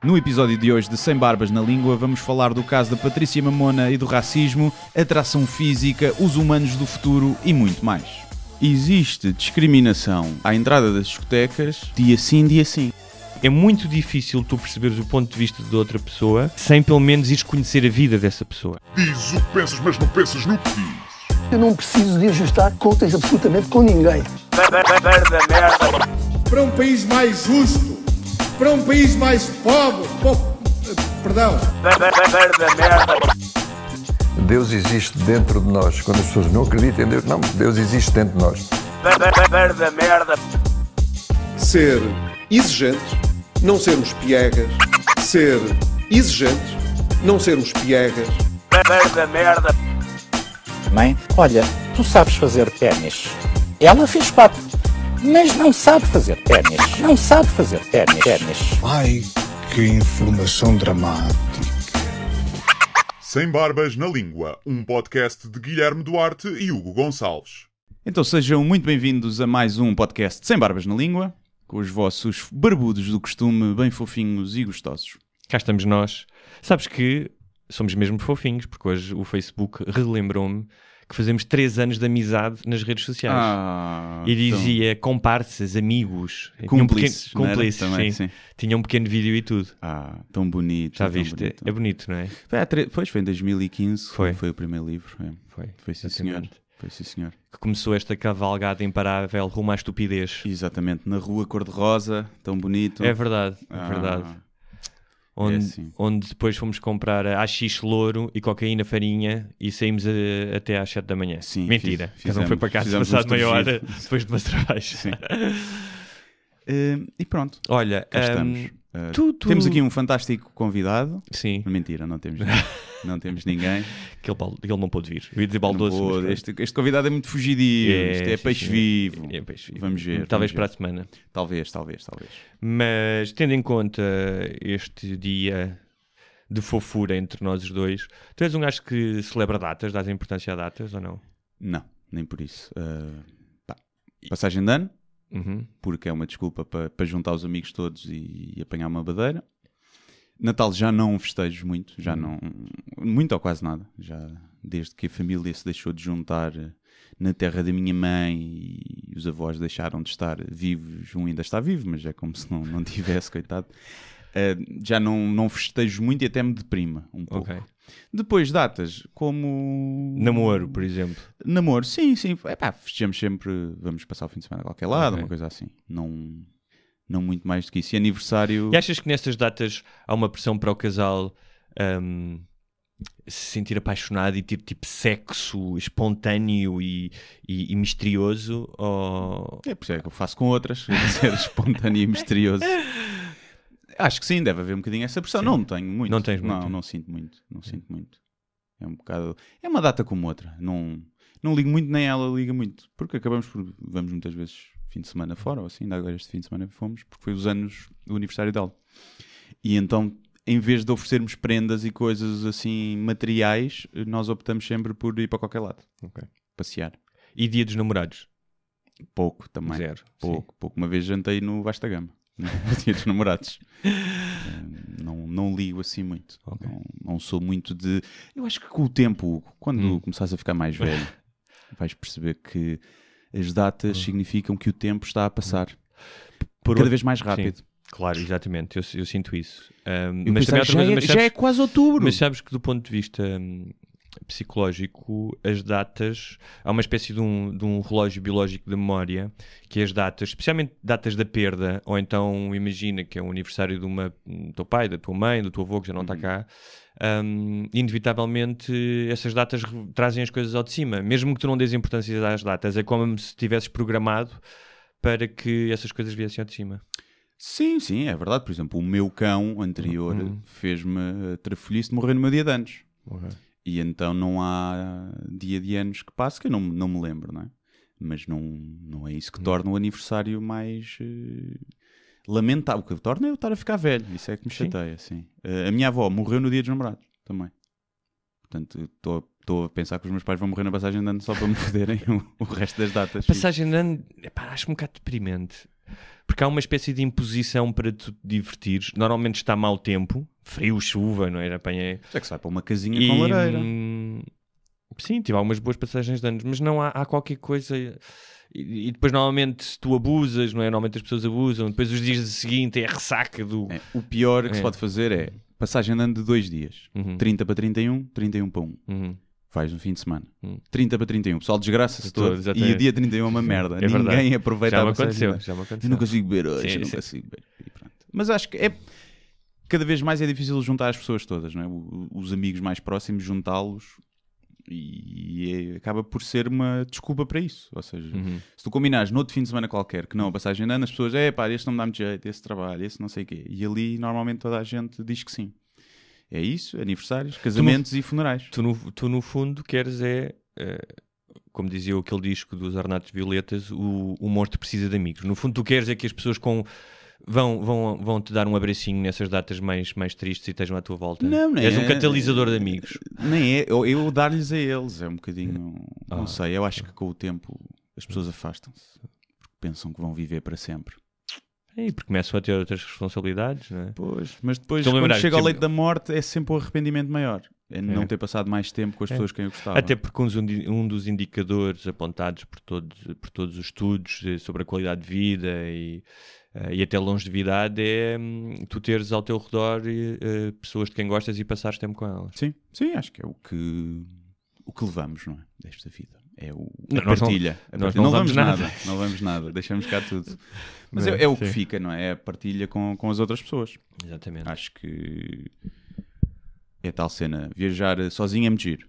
No episódio de hoje de Sem Barbas na Língua vamos falar do caso da Patrícia Mamona e do racismo, atração física, os humanos do futuro e muito mais. Existe discriminação à entrada das discotecas dia sim, dia sim. É muito difícil tu perceberes o ponto de vista de outra pessoa sem pelo menos ires conhecer a vida dessa pessoa. Diz o que pensas, mas não pensas no que dizes. Eu não preciso de ajustar contas absolutamente com ninguém. Para um país mais justo, para um país mais pobre, perdão. Deus existe dentro de nós. Quando as pessoas não acreditam em Deus, não, Deus existe dentro de nós. Ser exigente, não sermos piegas. Ser exigente, não sermos piegas. Mãe, olha, tu sabes fazer ténis. Ela fez 4, mas não sabe fazer ténis. Não sabe fazer ténis. Ai, que informação dramática. Sem Barbas na Língua, um podcast de Guilherme Duarte e Hugo Gonçalves. Então sejam muito bem-vindos a mais um podcast de Sem Barbas na Língua, com os vossos barbudos do costume, bem fofinhos e gostosos. Cá estamos nós. Sabes que somos mesmo fofinhos, porque hoje o Facebook relembrou-me que fazemos 3 anos de amizade nas redes sociais. E dizia comparsas, amigos. Cúmplices, cúmplices, também, sim. Tinha um pequeno vídeo e tudo. Tão bonito. Já tão viste? bonito. É bonito, não é? Foi em 2015, Foi o primeiro livro. Foi sim, senhor. Exatamente. Foi sim, senhor. Que começou esta cavalgada imparável rumo à estupidez. Exatamente, na rua cor-de-rosa, tão bonito. É verdade, é verdade. Onde depois fomos comprar AX louro e cocaína farinha e saímos até às 7 da manhã. Sim, mentira, cada um foi para casa passado meia hora depois de umas trabalhos. E pronto, olha, cá estamos. Temos aqui um fantástico convidado. Sim. Mentira, não temos ninguém. que ele não pôde vir. Eu ia dizer baldoso. Este convidado é muito fugidio. Isto é sim, peixe sim. vivo. É peixe vivo. Vamos ver. Talvez para a semana. Talvez. Mas tendo em conta este dia de fofura entre nós os dois, tu és um gajo que celebra datas, dás importância a datas ou não? Não, nem por isso. Passagem de ano. Uhum. Porque é uma desculpa para juntar os amigos todos e apanhar uma badeira. Natal já não festejo muito, já não, muito ou quase nada, já desde que a família se deixou de juntar na terra da minha mãe e os avós deixaram de estar vivos. Um ainda está vivo, mas é como se não tivesse, coitado. Já não festejo muito e até me deprima um pouco. Okay. Depois datas como... Namoro, por exemplo. Namoro, sim. Festejamos sempre, vamos passar o fim de semana a qualquer lado, uma coisa assim. Não muito mais do que isso. E aniversário... E achas que nessas datas há uma pressão para o casal se sentir apaixonado e ter tipo sexo espontâneo e misterioso? Ou... É por isso que eu faço com outras, ser espontâneo e misterioso. Acho que sim, deve haver um bocadinho essa pressão. Sim. Não tenho muito. Não tens muito? Não sinto muito. É um bocado... É uma data como outra. Não ligo muito, nem ela liga muito. Porque vamos muitas vezes fim de semana fora, ou assim. Ainda agora este fim de semana fomos, porque foi os anos do aniversário dela. E então, em vez de oferecermos prendas e coisas assim materiais, nós optamos sempre por ir para qualquer lado. Passear. E dia dos namorados? Pouco também. Zero. Pouco. Uma vez jantei no Vasta Gama. No dia dos namorados. Não ligo assim muito. Okay. Não sou muito de... Eu acho que com o tempo, quando começares a ficar mais velho, vais perceber que as datas significam que o tempo está a passar cada vez mais rápido. Sim. Claro, exatamente. Eu sinto isso. Mas já é quase outubro. Mas sabes que do ponto de vista psicológico, as datas... Há uma espécie de um relógio biológico da memória, que as datas, especialmente datas da perda, ou então imagina que é um aniversário do teu pai, da tua mãe, do teu avô, que já não está cá, inevitavelmente essas datas trazem as coisas ao de cima. Mesmo que tu não dês importância às datas, é como se tivesses programado para que essas coisas viessem ao de cima. Sim, é verdade. Por exemplo, o meu cão anterior fez-me trafolhice de morrer no meu dia de anos. E então não há dia de anos que passe que eu não me lembro, não é? Mas não é isso que torna o aniversário mais lamentável. O que torna é eu estar a ficar velho. Isso é que me chateia, sim. A minha avó morreu no dia dos namorados também. Portanto, estou a pensar que os meus pais vão morrer na passagem de ano só para me foderem o resto das datas. Passagem de ano, acho um bocado deprimente. Porque há uma espécie de imposição para tu te divertires. Normalmente está mau tempo, frio, chuva, não é? Apanhei... Já que se vai para uma casinha com lareira. Sim, tive algumas boas passagens de anos, mas não há qualquer coisa... E depois normalmente se tu abusas, não é? Normalmente as pessoas abusam, depois os dias seguintes é a ressaca do... O pior que se pode fazer é passagem de ano de 2 dias. 30 para 31, 31 para 1. Faz no fim de semana. 30 para 31. O pessoal desgraça-se todo. E o dia 31 é uma merda. É Ninguém verdade. aproveita Já a me passagem. aconteceu. Eu não consigo beber hoje, eu não consigo beber. E pronto. Mas acho que cada vez mais é difícil juntar as pessoas todas, não é? Os amigos mais próximos, juntá-los, e acaba por ser uma desculpa para isso. Ou seja, se tu combinares noutro fim de semana qualquer que não a passagem de ano, as pessoas, este não me dá muito jeito, esse trabalho, esse não sei o quê. E ali normalmente toda a gente diz que sim. É isso, aniversários, casamentos e funerais. Tu no fundo queres como dizia aquele disco dos Ornatos Violetas, o monstro precisa de amigos. No fundo tu queres é que as pessoas vão te dar um abracinho nessas datas mais tristes e estejam à tua volta. Não És um catalisador de amigos. Nem é, eu dar-lhes a eles, é um bocadinho, não sei, eu acho que com o tempo as pessoas afastam-se, porque pensam que vão viver para sempre. E porque começam a ter outras responsabilidades, não é? Pois, mas depois quando chega ao leito da morte é sempre o arrependimento maior. É não ter passado mais tempo com as pessoas que eu gostava. Até porque um dos indicadores apontados por todos os estudos sobre a qualidade de vida e até longevidade é tu teres ao teu redor pessoas de quem gostas e passares tempo com elas. Sim, acho que é o que levamos, não é? Desta vida. É a partilha. Nós não vamos nada. Não vamos nada, deixamos cá tudo. Mas é o que fica, não é? É a partilha com as outras pessoas. Exatamente. Acho que é tal cena. Viajar sozinho é muito giro,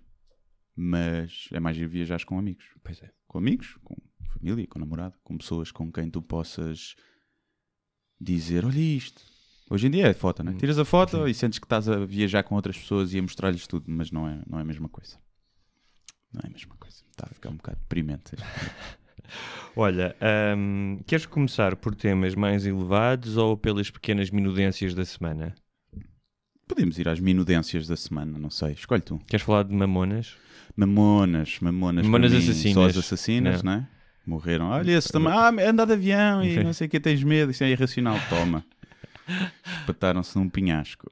mas é mais giro viajar com amigos. Pois é. Com amigos, com família, com namorado, com pessoas com quem tu possas dizer, olha isto. Hoje em dia é foto, não é? Tiras a foto e sentes que estás a viajar com outras pessoas e a mostrar-lhes tudo, mas não é a mesma coisa. Não é a mesma coisa. Está a ficar um bocado deprimente. Olha, queres começar por temas mais elevados ou pelas pequenas minudências da semana? Podemos ir às minudências da semana, não sei. Escolhe tu. Queres falar de mamonas? Mamonas assassinas. Só as assassinas, não é? Morreram. Olha, esse também. Anda de avião e não sei o que, tens medo. Isso é irracional. Toma. Espataram-se num penhasco.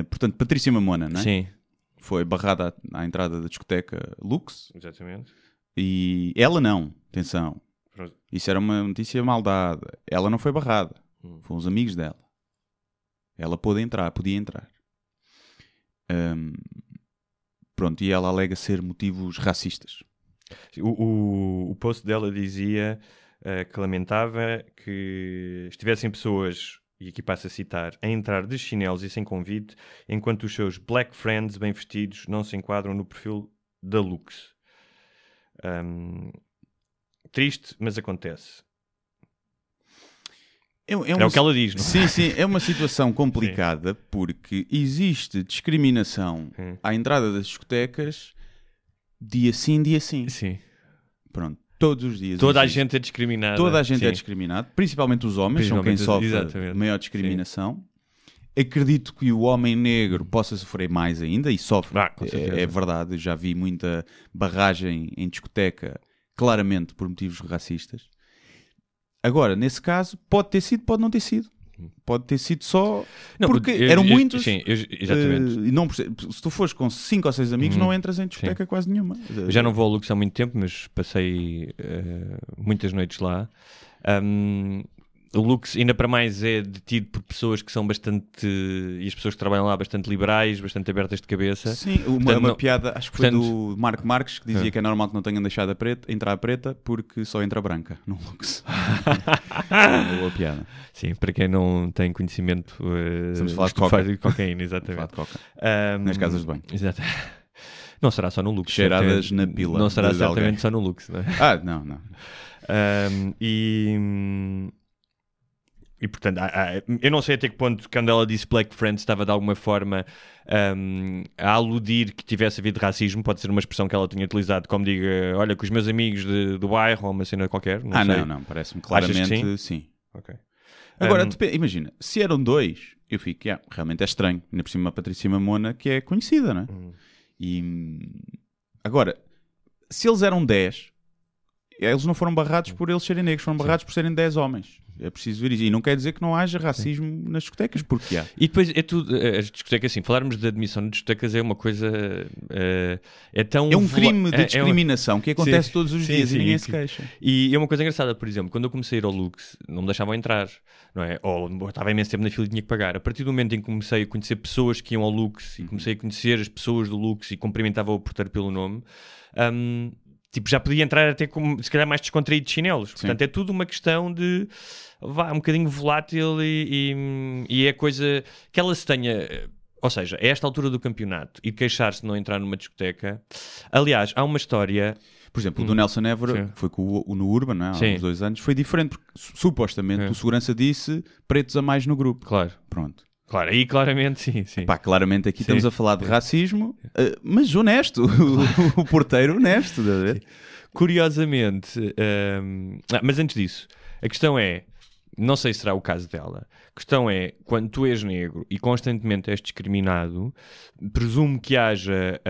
Portanto, Patrícia Mamona, não é? Sim. Foi barrada à entrada da discoteca Lux. Exatamente. E ela não. Atenção. Isso era uma notícia mal dada. Ela não foi barrada. Foram os amigos dela. Ela podia entrar. Pronto, e ela alega ser motivos racistas. O post dela dizia que lamentava que estivessem pessoas, e aqui passo a citar, a entrar de chinelos e sem convite, enquanto os seus black friends bem vestidos não se enquadram no perfil da Lux. Triste, mas acontece. É o que ela diz, não é? Sim, é uma situação complicada porque existe discriminação à entrada das discotecas dia sim, dia sim. Sim. Pronto, todos os dias. Toda a gente é discriminada. Toda a gente é discriminada, principalmente os homens, são quem sofre maior discriminação. Sim. Acredito que o homem negro possa sofrer mais ainda e sofre. É verdade, já vi muita barragem em discoteca, claramente por motivos racistas. Agora, nesse caso, pode ter sido, pode não ter sido. Pode ter sido só... Não, porque eram muitos. Sim, exatamente. Não, se tu fores com 5 ou 6 amigos, não entras em discoteca quase nenhuma. Eu já não vou ao Lux há muito tempo, mas passei muitas noites lá. O Lux, ainda para mais, é detido por pessoas que são bastante... E as pessoas que trabalham lá bastante liberais, bastante abertas de cabeça. Sim, uma piada, acho que foi do Marco Marques, que dizia que é normal que não tenham deixado entrar a preta porque só entra a branca no Lux. Uma boa piada. Sim, para quem não tem conhecimento... Estamos a falar de coca. De cocaína, exatamente. Falar de coca. Nas casas de banho. Exato. Não será só no Lux. Cheiradas na pila. Não será certamente só no Lux, não é? Não. E portanto, eu não sei até que ponto, quando ela disse Black Friends, estava de alguma forma a aludir que tivesse havido racismo. Pode ser uma expressão que ela tinha utilizado, como diga, olha, com os meus amigos do bairro ou uma cena qualquer. Não, parece-me claramente sim. Okay. Agora, imagina, se eram 2, eu fico, realmente é estranho. Ainda por cima a Patrícia Mamona, que é conhecida, não é? E agora, se eles eram 10, eles não foram barrados por eles serem negros, foram barrados por serem 10 homens. É preciso ver isso. E não quer dizer que não haja racismo nas discotecas, porque há. E depois é tudo, as discotecas, assim, falarmos de admissão de discotecas é uma coisa. É tão. É um crime de discriminação que acontece todos os dias e ninguém se queixa. E é uma coisa engraçada, por exemplo, quando eu comecei a ir ao Lux, não me deixavam entrar, não é? Ou estava imenso tempo na fila e tinha que pagar. A partir do momento em que comecei a conhecer pessoas que iam ao Lux e comecei a conhecer as pessoas do Lux e cumprimentava o porteiro pelo nome. Tipo, já podia entrar até como, se calhar, mais descontraído de chinelos. Portanto, é tudo uma questão de um bocadinho volátil e é coisa que ela se tenha... Ou seja, a esta altura do campeonato e queixar-se de não entrar numa discoteca... Aliás, há uma história... Por exemplo, o do Nelson Évora, que foi no Urban, não é? Há uns 2 anos, foi diferente, porque supostamente o segurança disse pretos a mais no grupo. Claro. Pronto. Claro, aí claramente sim. Pá, claramente aqui estamos a falar de racismo, mas honesto, o porteiro honesto. Curiosamente, mas antes disso, a questão é, não sei se será o caso dela, a questão é, quando tu és negro e constantemente és discriminado, presumo que haja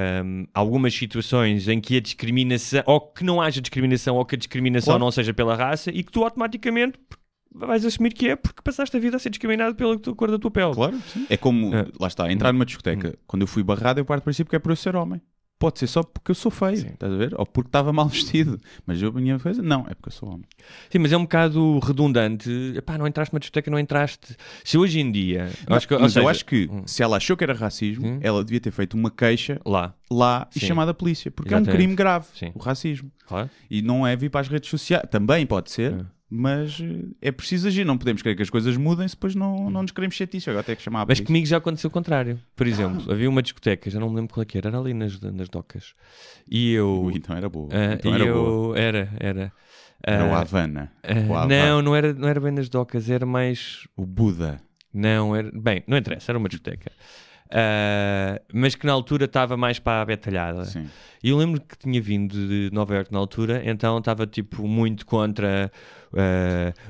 algumas situações em que a discriminação, ou que não haja discriminação, ou que a discriminação não seja pela raça, e que tu automaticamente... vais assumir que é porque passaste a vida a ser discriminado pela cor da tua pele. Claro, sim. É como, lá está, entrar numa discoteca. Quando eu fui barrado, eu parto do princípio que é por eu ser homem. Pode ser só porque eu sou feio, estás a ver? Ou porque estava mal vestido. Mas a minha coisa, não, é porque eu sou homem. Sim, mas é um bocado redundante. Epá, não entraste numa discoteca, não entraste. Se hoje em dia... eu acho que se ela achou que era racismo, ela devia ter feito uma queixa lá e chamado a polícia. Porque é um crime grave, o racismo. Claro. E não é vir para as redes sociais. Também pode ser... Mas é preciso agir, não podemos querer que as coisas mudem se depois não nos queremos chatice. Agora tem que chamar a polícia. Mas comigo já aconteceu o contrário. Por exemplo, havia uma discoteca, já não me lembro qual é que era ali nas docas. E eu... então era boa. Era. Era o Havana. Não era bem nas docas, era mais... O Buda. Não, era... Bem, não interessa, era uma discoteca. Mas que na altura estava mais para a betalhada. Sim. E eu lembro que tinha vindo de Nova Iorque na altura, então estava tipo muito contra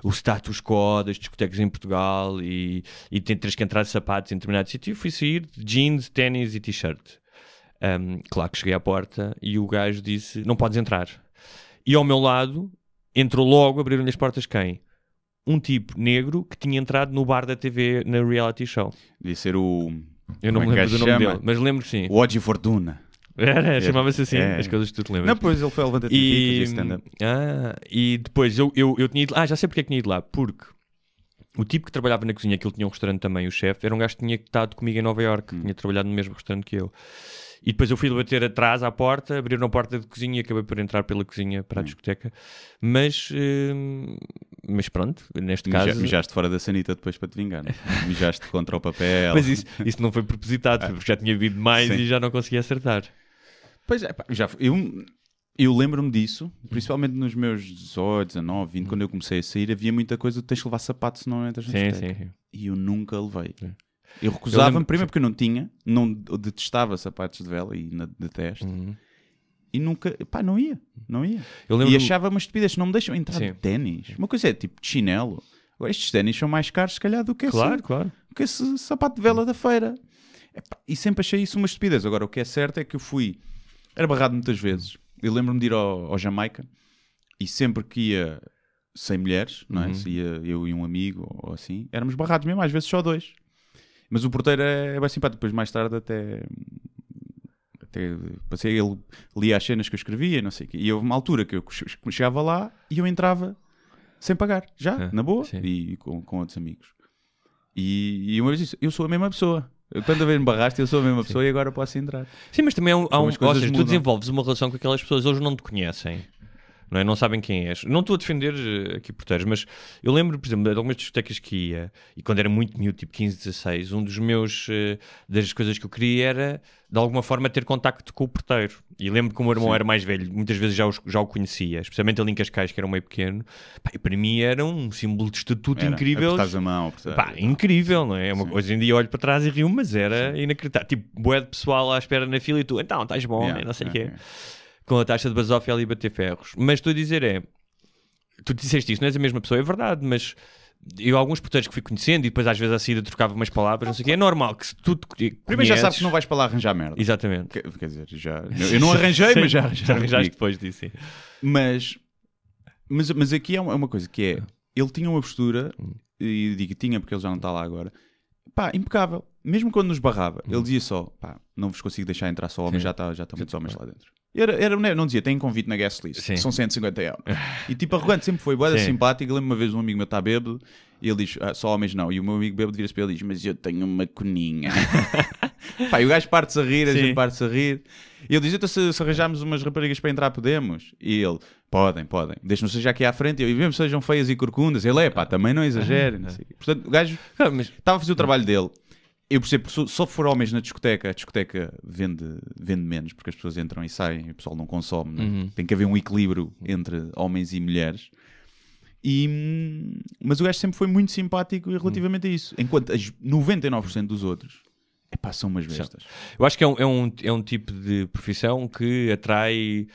o status quo das discotecas em Portugal e teres que entrar de sapatos em determinado sítio. Eu fui sair de jeans, ténis e t-shirt. Claro que cheguei à porta e o gajo disse, não podes entrar. E ao meu lado entrou logo, abriram-lhe as portas quem? Um tipo negro que tinha entrado no bar da TV na reality show. Devia ser o... Eu não me lembro do nome dele, mas lembro que sim. O Odgi Fortuna. Chamava-se assim, as coisas que tu te lembras. Não, pois ele foi ao Levanta TV e fazia stand-up. E depois eu tinha ido lá, já sei porque é que tinha ido lá, porque o tipo que trabalhava na cozinha, que ele tinha um restaurante também, o chefe, era um gajo que tinha estado comigo em Nova Iorque, tinha trabalhado no mesmo restaurante que eu. E depois eu fui bater atrás à porta, abriram a porta de cozinha e acabei por entrar pela cozinha para a discoteca. Mas pronto, neste caso... Mijaste fora da sanita depois para te vingar, não? Mijaste contra o papel. Mas isso não foi propositado, porque já tinha bebido mais e já não conseguia acertar. Pois é, eu lembro-me disso, principalmente nos meus 18, 19, 20, quando eu comecei a sair, havia muita coisa de tens de levar sapato se não entras na discoteca. Sim. E eu nunca levei. Sim. Eu recusava-me, primeiro porque eu não detestava sapatos de vela e detesto. E nunca, não ia. E achava uma estupidez, não me deixam entrar de ténis. Uma coisa é tipo de chinelo. Agora, estes ténis são mais caros, se calhar, do que esse sapato de vela da feira. E sempre achei isso uma estupidez. Agora, o que é certo é que eu era barrado muitas vezes. Eu lembro-me de ir ao Jamaica e sempre que ia sem mulheres, não é? Se ia eu e um amigo ou assim, éramos barrados mesmo, às vezes só 2. Mas o porteiro é bem simpático. Depois, mais tarde, até passei, ele lia as cenas que eu escrevia, não sei o quê. E houve uma altura que eu chegava lá e eu entrava sem pagar, já, na boa, e com outros amigos. E uma vez disse, eu sou a mesma pessoa. Quando a vez me barraste, eu sou a mesma pessoa e agora posso entrar. Sim, mas também ou seja, tu desenvolves uma relação com aquelas pessoas, eles não te conhecem. Não é? Não sabem quem és. Não estou a defender aqui porteiros, mas eu lembro, por exemplo, de algumas discotecas que ia, e quando era muito miúdo, tipo 15, 16, das coisas que eu queria era, de alguma forma, ter contacto com o porteiro. E lembro que o meu irmão era mais velho, muitas vezes já o conhecia, especialmente ali em Cascais, que era um meio pequeno. E para mim era um símbolo de estatuto incrível. Apertares a mão. Incrível, não é? Hoje em dia olho para trás e rio, mas era inacreditável. Tipo, bué de pessoal à espera na fila e tu, então, estás bom, não sei o quê. Com a taxa de basófia ali bater ferros. Mas estou a dizer tu disseste isso, não és a mesma pessoa, é verdade, mas eu alguns porteiros que fui conhecendo e depois às vezes à saída trocava umas palavras, não sei o quê, é normal que se tu te conheces... Primeiro já sabes que não vais para lá arranjar merda. Exatamente. Quer dizer, eu não arranjei, mas já arranjaste depois disso, sim. Mas Mas aqui é uma coisa que é... Ele tinha uma postura, e digo tinha porque ele já não está lá agora, pá, impecável. Mesmo quando nos barrava, ele dizia só, pá, não vos consigo deixar entrar só homens, já estão muitos homens lá dentro. Não dizia, tem convite na guest list, são 150 euros. E tipo, arrogante sempre foi, boa, simpático. Lembro uma vez um amigo meu está bêbado, e ele diz, só homens não. E o meu amigo bêbado vira-se para ele e diz, mas eu tenho uma coninha. Pá, e o gajo parte-se a rir, a gente parte-se a rir. E ele diz, então se arranjarmos umas raparigas para entrar, podemos? E ele, podem, deixem-me seja aqui à frente. E mesmo sejam feias e corcundas. Ele pá, também não exagere. Não sei. Portanto, o gajo estava a fazer o trabalho dele. Eu percebo, se só for homens na discoteca, a discoteca vende menos, porque as pessoas entram e saem, o pessoal não consome. Né? Tem que haver um equilíbrio entre homens e mulheres. Mas o gajo sempre foi muito simpático relativamente a isso. Enquanto as 99% dos outros são umas bestas. Eu acho que é um tipo de profissão que atrai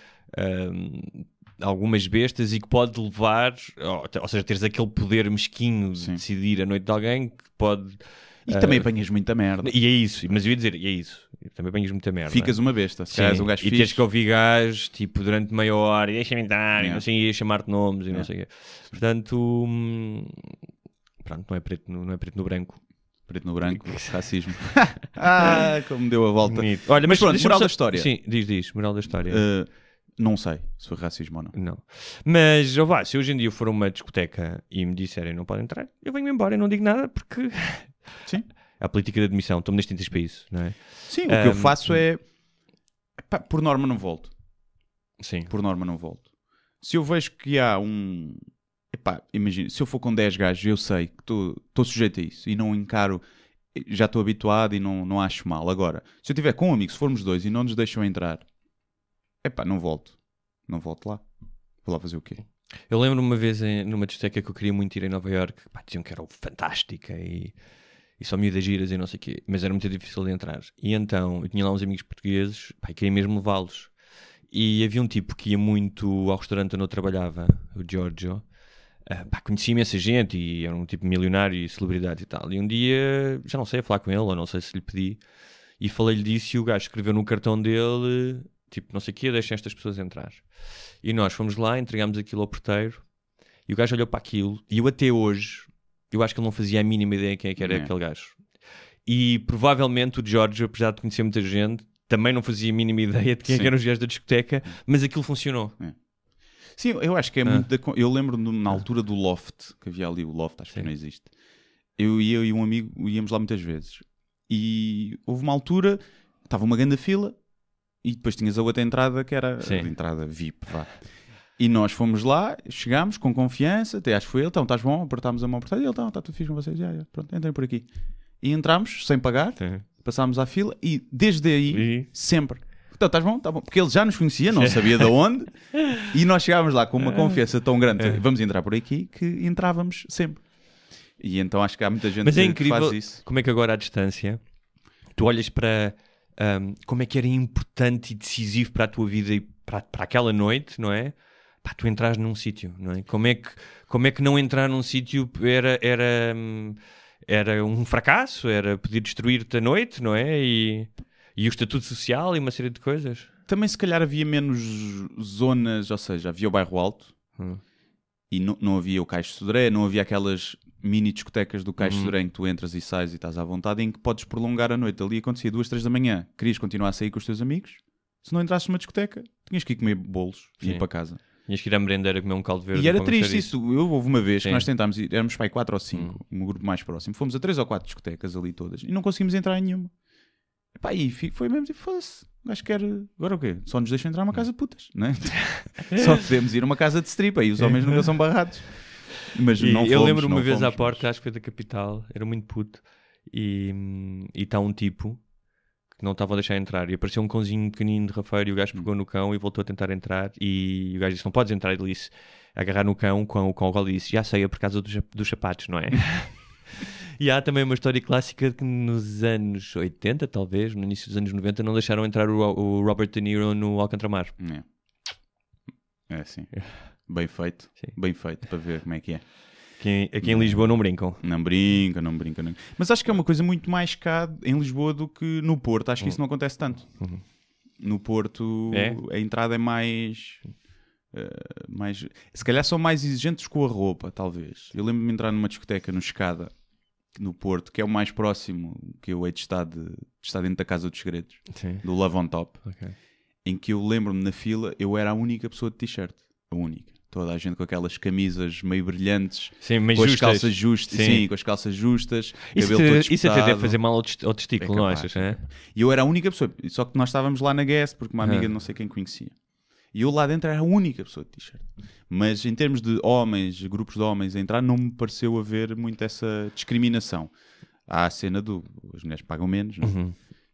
algumas bestas e que pode levar, ou seja, teres aquele poder mesquinho de decidir a noite de alguém, que pode... E também apanhas muita merda. E é isso, mas eu ia dizer, é isso. Também apanhas muita merda. Ficas uma besta. Se calhar um gajo e tens que ouvir gajos, tipo, durante meia hora, e deixa-me entrar, e não sei, e chamar-te nomes, e não sei o quê. Portanto, pronto, não é preto no branco. Preto no branco, racismo. Como deu a volta. Bonito. Olha, mas pronto, moral da história. Sim, diz, moral da história. Não sei se foi racismo ou não. Não. Mas, se hoje em dia eu for a uma discoteca e me disserem não podem entrar, eu venho-me embora e não digo nada porque... Sim. A política de admissão, estou-me neste para isso, não é? Sim, o que eu faço é... por norma não volto. Sim. Por norma não volto. Se eu vejo que há um... imagina, se eu for com 10 gajos, eu sei que estou sujeito a isso e não encaro... Já estou habituado e não acho mal. Agora, se eu estiver com um amigo, se formos dois e não nos deixam entrar, não volto. Não volto lá. Vou lá fazer o quê? Eu lembro uma vez numa discoteca que eu queria muito ir em Nova Iorque, diziam que era fantástica e só miúdas giras e não sei o quê, mas era muito difícil de entrar. E então, eu tinha lá uns amigos portugueses, queria mesmo levá-los. E havia um tipo que ia muito ao restaurante onde eu trabalhava, o Giorgio, conhecia imensa gente e era um tipo milionário e celebridade e tal. E um dia, já não sei, a falar com ele, ou não sei se lhe pedi, e falei-lhe disso e o gajo escreveu no cartão dele, tipo, não sei o quê, deixem estas pessoas entrar. E nós fomos lá, entregámos aquilo ao porteiro, e o gajo olhou para aquilo, e eu até hoje, eu acho que ele não fazia a mínima ideia quem é que era aquele gajo. E provavelmente o Giorgio, apesar de conhecer muita gente, também não fazia a mínima ideia de quem é que eram os gajos da discoteca, mas aquilo funcionou. Sim, eu acho que é muito... Eu lembro-me na altura do Loft, que havia ali o Loft, acho que não existe. Eu e um amigo íamos lá muitas vezes. E houve uma altura, estava uma grande fila, e depois tinhas a outra entrada, que era a entrada VIP, vá. E nós fomos lá, chegámos com confiança, até acho que foi ele, então estás bom, apertámos a mão por trás, e ele, está tudo fixe com vocês, pronto, entrem por aqui. E entramos, sem pagar, passámos à fila, e desde aí, sempre, então estás bom, está bom, porque ele já nos conhecia, não sabia de onde, e nós chegávamos lá com uma confiança tão grande, vamos entrar por aqui, que entrávamos sempre. E então acho que há muita gente mas é que incrível faz isso. Como é que agora à distância, tu olhas para... como é que era importante e decisivo para a tua vida e para aquela noite, não é? Tu entras num sítio, não é? Como é que não entrar num sítio era um fracasso, era poder destruir-te a noite, não é? E o estatuto social e uma série de coisas. Também se calhar havia menos zonas, ou seja, havia o bairro alto e não havia o Caixo de Sodré, não havia aquelas mini discotecas do Caixo de Sodré em que tu entras e sais e estás à vontade, em que podes prolongar a noite. Ali acontecia 2, 3 da manhã, querias continuar a sair com os teus amigos, se não entrasses numa discoteca, tinhas que ir comer bolos e ir para casa. Tinhas que ir à merendeira comer um caldo verde. E era triste isso. Houve uma vez que nós tentámos ir, éramos para aí 4 ou 5, um grupo mais próximo, fomos a 3 ou 4 discotecas ali todas e não conseguimos entrar em nenhuma. E foi mesmo tipo, foda-se, o gajo quer... Agora o quê? Só nos deixam entrar numa casa de putas, não é? Só podemos ir a uma casa de strip, aí os homens nunca são barrados. Mas não fomos, eu lembro uma vez fomos, à porta, acho que foi da Capital, era muito puto, e está um tipo que não estava a deixar entrar, e apareceu um cãozinho pequenino de rafeiro, e o gajo pegou no cão e voltou a tentar entrar, e o gajo disse, não podes entrar, e ele disse, agarrar no cão, com o cão disse, já sei, é por causa dos sapatos, não é? E há também uma história clássica que nos anos 80, talvez, no início dos anos 90, não deixaram entrar o Robert De Niro no Alcantara. É sim. Bem feito. Sim. Bem feito, para ver como é que é. Aqui em Lisboa não brincam. Não brincam. Mas acho que é uma coisa muito mais cá em Lisboa do que no Porto. Acho que isso não acontece tanto. No Porto a entrada é mais... Se calhar são mais exigentes com a roupa, talvez. Eu lembro-me de entrar numa discoteca no Escada, no Porto, que é o mais próximo que eu hei de estar dentro da Casa dos Segredos, do Love on Top, em que eu lembro-me na fila, eu era a única pessoa de t-shirt, a única. Toda a gente com aquelas camisas meio brilhantes, com as calças justas, com as calças justas, cabelo todo espetado. Isso até deve fazer mal ao testículo, não achas? E eu era a única pessoa, só que nós estávamos lá na Guest, porque uma amiga não sei quem conhecia. E eu lá dentro era a única pessoa de t-shirt. Mas em termos de homens, grupos de homens a entrar, não me pareceu haver muito essa discriminação. Há a cena as mulheres pagam menos, não?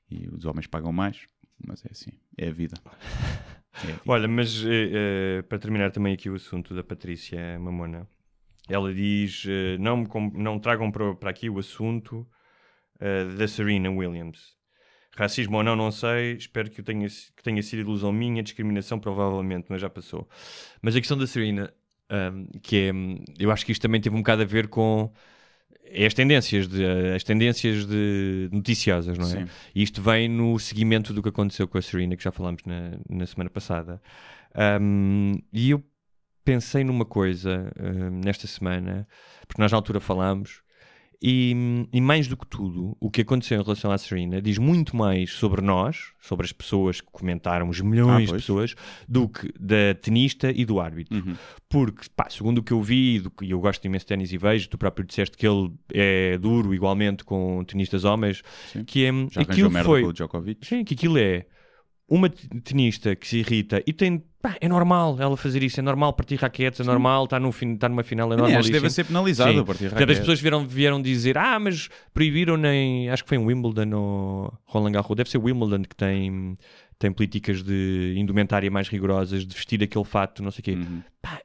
E os homens pagam mais, mas é assim, é a vida. Olha, mas para terminar também aqui o assunto da Patrícia Mamona, ela diz, não tragam para aqui o assunto da Serena Williams. Racismo ou não sei, espero que tenha sido ilusão minha, discriminação provavelmente, mas já passou. Mas a questão da Serena, eu acho que isto também teve um bocado a ver com as tendências de noticiosas, não é? Sim. E isto vem no seguimento do que aconteceu com a Serena, que já falámos na semana passada. E eu pensei numa coisa nesta semana, porque nós na altura falámos, e mais do que tudo, o que aconteceu em relação à Serena diz muito mais sobre nós, sobre as pessoas que comentaram, os milhões de pessoas, do que da tenista e do árbitro. Porque, segundo o que eu vi, e eu gosto de imenso de ténis e vejo, tu próprio disseste que ele é duro igualmente com tenistas homens, que é... Já arranjou merda com o Djokovic. Sim, que aquilo é uma tenista que se irrita e tem... é normal ela fazer isso, é normal partir raquetes, é normal estar numa final, é normal. Acho que deve ser penalizado a partir raquetes. As pessoas vieram dizer, mas proibiram acho que foi em Wimbledon ou Roland Garros, deve ser Wimbledon que tem políticas de indumentária mais rigorosas, de vestir aquele fato, não sei o quê.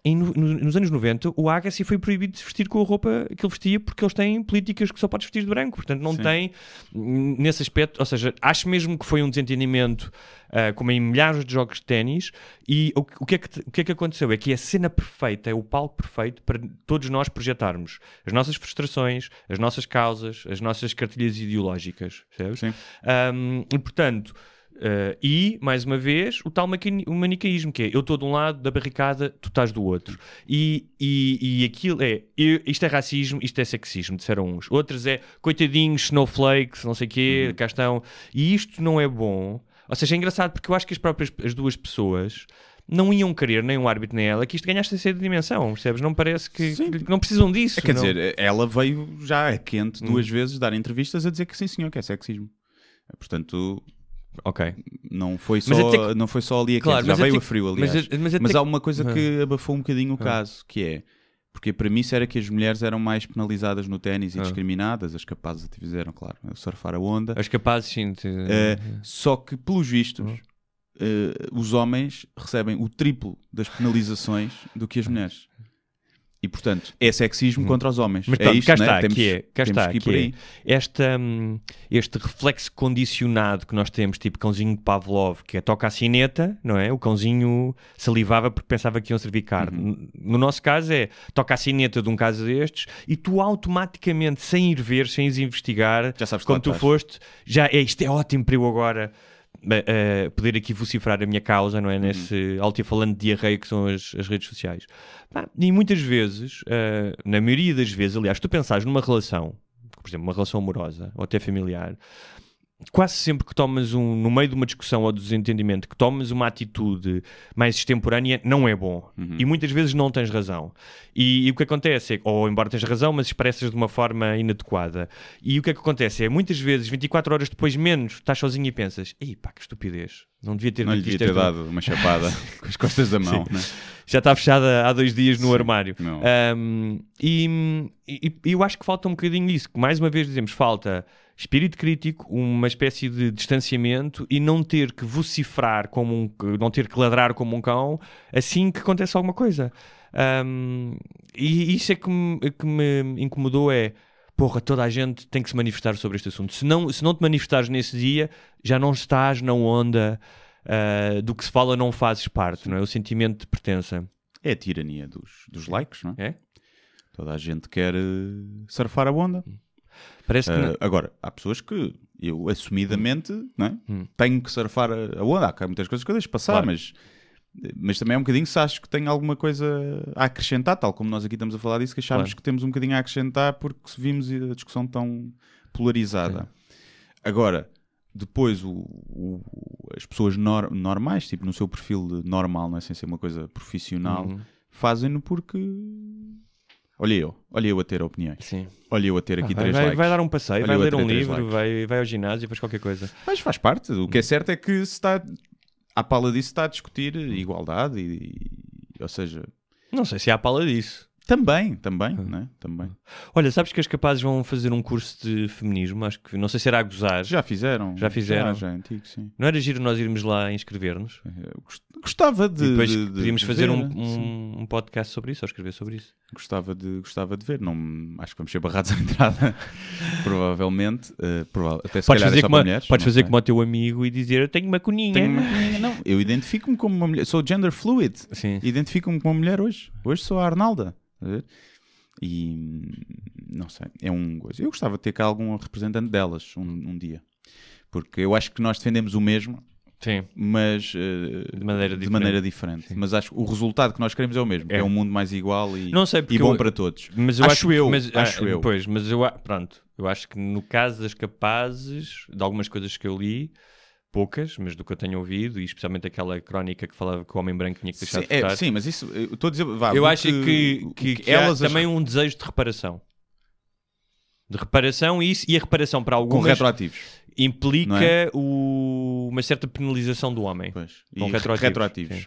Nos anos 90, o Agassi foi proibido de se vestir com a roupa que ele vestia porque eles têm políticas que só podes vestir de branco, portanto não tem nesse aspecto, ou seja, acho mesmo que foi um desentendimento como em milhares de jogos de ténis. E o que é que aconteceu? É que a cena perfeita, é o palco perfeito para todos nós projetarmos as nossas frustrações, as nossas causas, as nossas cartilhas ideológicas, percebes? E portanto, e, mais uma vez, o tal manicaísmo, que é eu estou de um lado da barricada, tu estás do outro. E aquilo é, isto é racismo, isto é sexismo, disseram uns. Outros é, coitadinhos, snowflakes, não sei o quê, cá estão. E isto não é bom. Ou seja, é engraçado porque eu acho que as duas pessoas não iam querer, nem o árbitro nem ela, que isto ganhasse essa dimensão, percebes? Não parece que não precisam disso. Quer dizer, ela veio já quente 2 vezes dar entrevistas a dizer que sim senhor, que é sexismo. Portanto... Ok. Não foi só ali a quente, já veio a frio, aliás. Mas há uma coisa que abafou um bocadinho o caso, que é, porque a premissa era que as mulheres eram mais penalizadas no ténis e discriminadas, as capazes fizeram, claro, surfar a onda. As capazes, sim. Só que, pelos vistos, os homens recebem o triplo das penalizações do que as mulheres. E, portanto, é sexismo contra os homens. Mas pronto, isto, cá né? está, este reflexo condicionado que nós temos, tipo cãozinho de Pavlov, que toca a sineta, não é? O cãozinho salivava porque pensava que iam servir carne. No nosso caso toca a sineta de um caso destes e tu automaticamente, sem ir ver, sem ir investigar, já sabes quando tu foste, isto é ótimo para eu agora... poder aqui vocifrar a minha causa, não é? Nesse altifalante de diarreia que são as redes sociais. E muitas vezes, na maioria das vezes, aliás, tu pensares numa relação, por exemplo, uma relação amorosa ou até familiar, quase sempre que tomas no meio de uma discussão ou de desentendimento, que tomas uma atitude mais extemporânea, não é bom. E muitas vezes não tens razão. E o que acontece é, ou embora tens razão, mas expressas de uma forma inadequada. E o que é que acontece é, muitas vezes, 24 horas depois menos, estás sozinho e pensas, ei pá, que estupidez. Não devia ter dado uma chapada com as costas da mão. Né? Já está fechada há 2 dias no armário. E eu acho que falta um bocadinho disso. Que mais uma vez dizemos, falta espírito crítico, uma espécie de distanciamento e não ter que vocifrar não ter que ladrar como um cão assim que acontece alguma coisa. E isso é que me incomodou, porra, toda a gente tem que se manifestar sobre este assunto. Se não te manifestares nesse dia, já não estás na onda do que se fala, não fazes parte, não é? O sentimento de pertença. É a tirania dos likes, não é? É? Toda a gente quer surfar a onda. Parece que agora, há pessoas que eu assumidamente não é? Tenho que surfar a onda. Há muitas coisas que eu deixo passar, claro. Mas Mas também é um bocadinho se acho que tem alguma coisa a acrescentar, tal como nós aqui estamos a falar disso, que achámos que temos um bocadinho a acrescentar porque vimos a discussão tão polarizada. Agora, depois as pessoas normais, tipo no seu perfil normal, não é? Sem ser uma coisa profissional, fazem-no porque... Olha eu a ter opiniões. Sim. Olha eu a ter aqui 3 likes. Vai dar um passeio, vai ler um livro, vai ao ginásio, faz qualquer coisa. Mas faz parte. O que é certo é que se está... À pala disso está a discutir igualdade ou seja... Não sei se há à pala disso. Também, né? Também. Olha, sabes que as Capazes vão fazer um curso de feminismo? Acho que, não sei se era a gozar. Já fizeram. Já é antigo, sim. Não era giro nós irmos lá inscrever-nos? Gostava de... E depois podíamos fazer um podcast sobre isso, ou escrever sobre isso. Gostava de ver. Não, acho que vamos ser barrados à entrada. Provavelmente. Até se podes calhar fazer, é só para mulheres, podes fazer como o teu amigo e dizer: eu tenho uma coninha. Não, eu identifico-me como uma mulher. Sou gender fluid. Sim. Identifico-me como uma mulher hoje. Hoje sou a Arnalda. E não sei, é um gozo. Eu gostava de ter cá algum representante delas um dia, porque eu acho que nós defendemos o mesmo, sim, mas de maneira diferente. Sim. Mas acho que o resultado que nós queremos é o mesmo, é um mundo mais igual e bom para todos. Mas eu acho eu. Pois, mas eu acho que no caso das Capazes, de algumas coisas que eu li, poucas, mas do que eu tenho ouvido, e especialmente aquela crónica que falava que o homem branco tinha que deixar de votar. Sim, mas isso, eu estou a dizer... eu acho que elas há também um desejo de reparação. De reparação, e a reparação para algumas... Com retroativos. Implica uma certa penalização do homem. Pois. Com retroativos.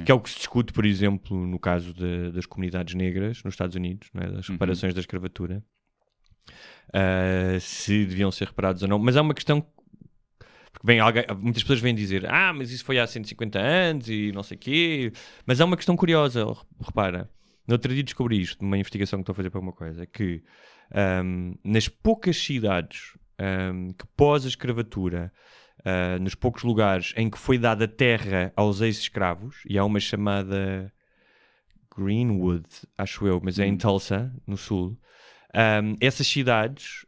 Que é o que se discute, por exemplo, no caso das comunidades negras nos Estados Unidos, não é? Das reparações da escravatura. Se deviam ser reparados ou não. Mas há uma questão... Porque muitas pessoas vêm dizer mas isso foi há 150 anos e não sei o quê. Mas há uma questão curiosa, repara. No outro dia descobri isto, numa investigação que estou a fazer para uma coisa, que nas poucas cidades que pós a escravatura, nos poucos lugares em que foi dada terra aos ex-escravos, e há uma chamada Greenwood, acho eu, mas é em Tulsa, no sul, essas cidades,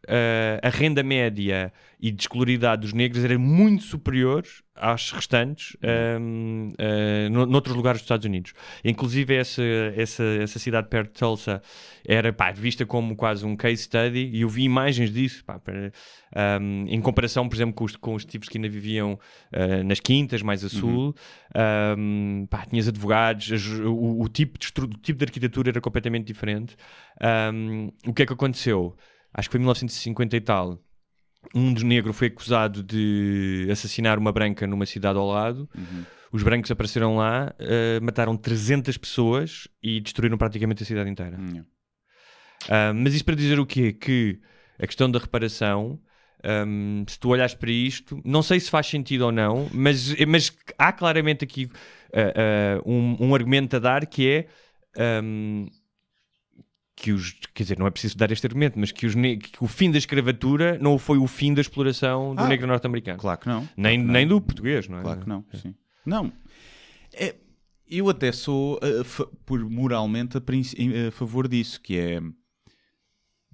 a renda média e descoloridade dos negros era muito superior às restantes noutros lugares dos Estados Unidos. Inclusive essa cidade perto de Tulsa era vista como quase um case study, e eu vi imagens disso em comparação, por exemplo, com os tipos que ainda viviam nas quintas mais a sul. Tinhas advogados, o tipo de arquitetura era completamente diferente. O que é que aconteceu? Acho que foi em 1950 e tal. Um dos negros foi acusado de assassinar uma branca numa cidade ao lado. Os brancos apareceram lá, mataram 300 pessoas e destruíram praticamente a cidade inteira. Mas isto para dizer o quê? Que a questão da reparação, se tu olhares para isto, não sei se faz sentido ou não, mas há claramente aqui um argumento a dar, que é... quer dizer, não é preciso dar este argumento, mas que o fim da escravatura não foi o fim da exploração do negro norte-americano. Claro que não. Nem do português, não é? Claro que não, sim. Não. Eu até sou, moralmente, a favor disso, que é...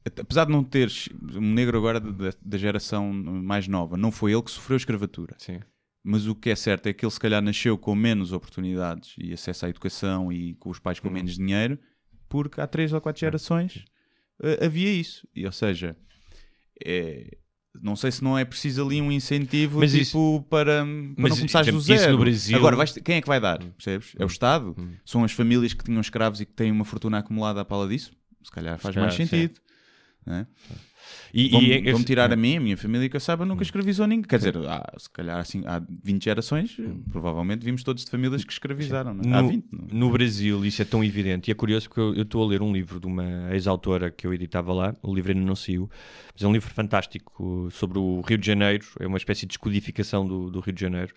Apesar de não teres um negro agora da geração mais nova, não foi ele que sofreu a escravatura. Sim. Mas o que é certo é que ele se calhar nasceu com menos oportunidades e acesso à educação e com os pais com menos dinheiro, porque há 3 ou 4 gerações havia isso. E, ou seja, não sei se não é preciso ali um incentivo para não começares do zero. Isso no Brasil... Agora, quem é que vai dar? Percebes? É o Estado? São as famílias que tinham escravos e que têm uma fortuna acumulada à pala disso? Se calhar faz mais sentido. Não é? Vão-me tirar a minha família, que eu saiba, nunca escravizou ninguém. Quer dizer, se calhar assim, há 20 gerações, provavelmente vimos todos de famílias que escravizaram. Não é? Há 20. No Brasil isso é tão evidente, e é curioso porque eu estou a ler um livro de uma ex-autora que eu editava lá, o livro ainda não saiu, mas é um livro fantástico sobre o Rio de Janeiro, é uma espécie de descodificação do Rio de Janeiro.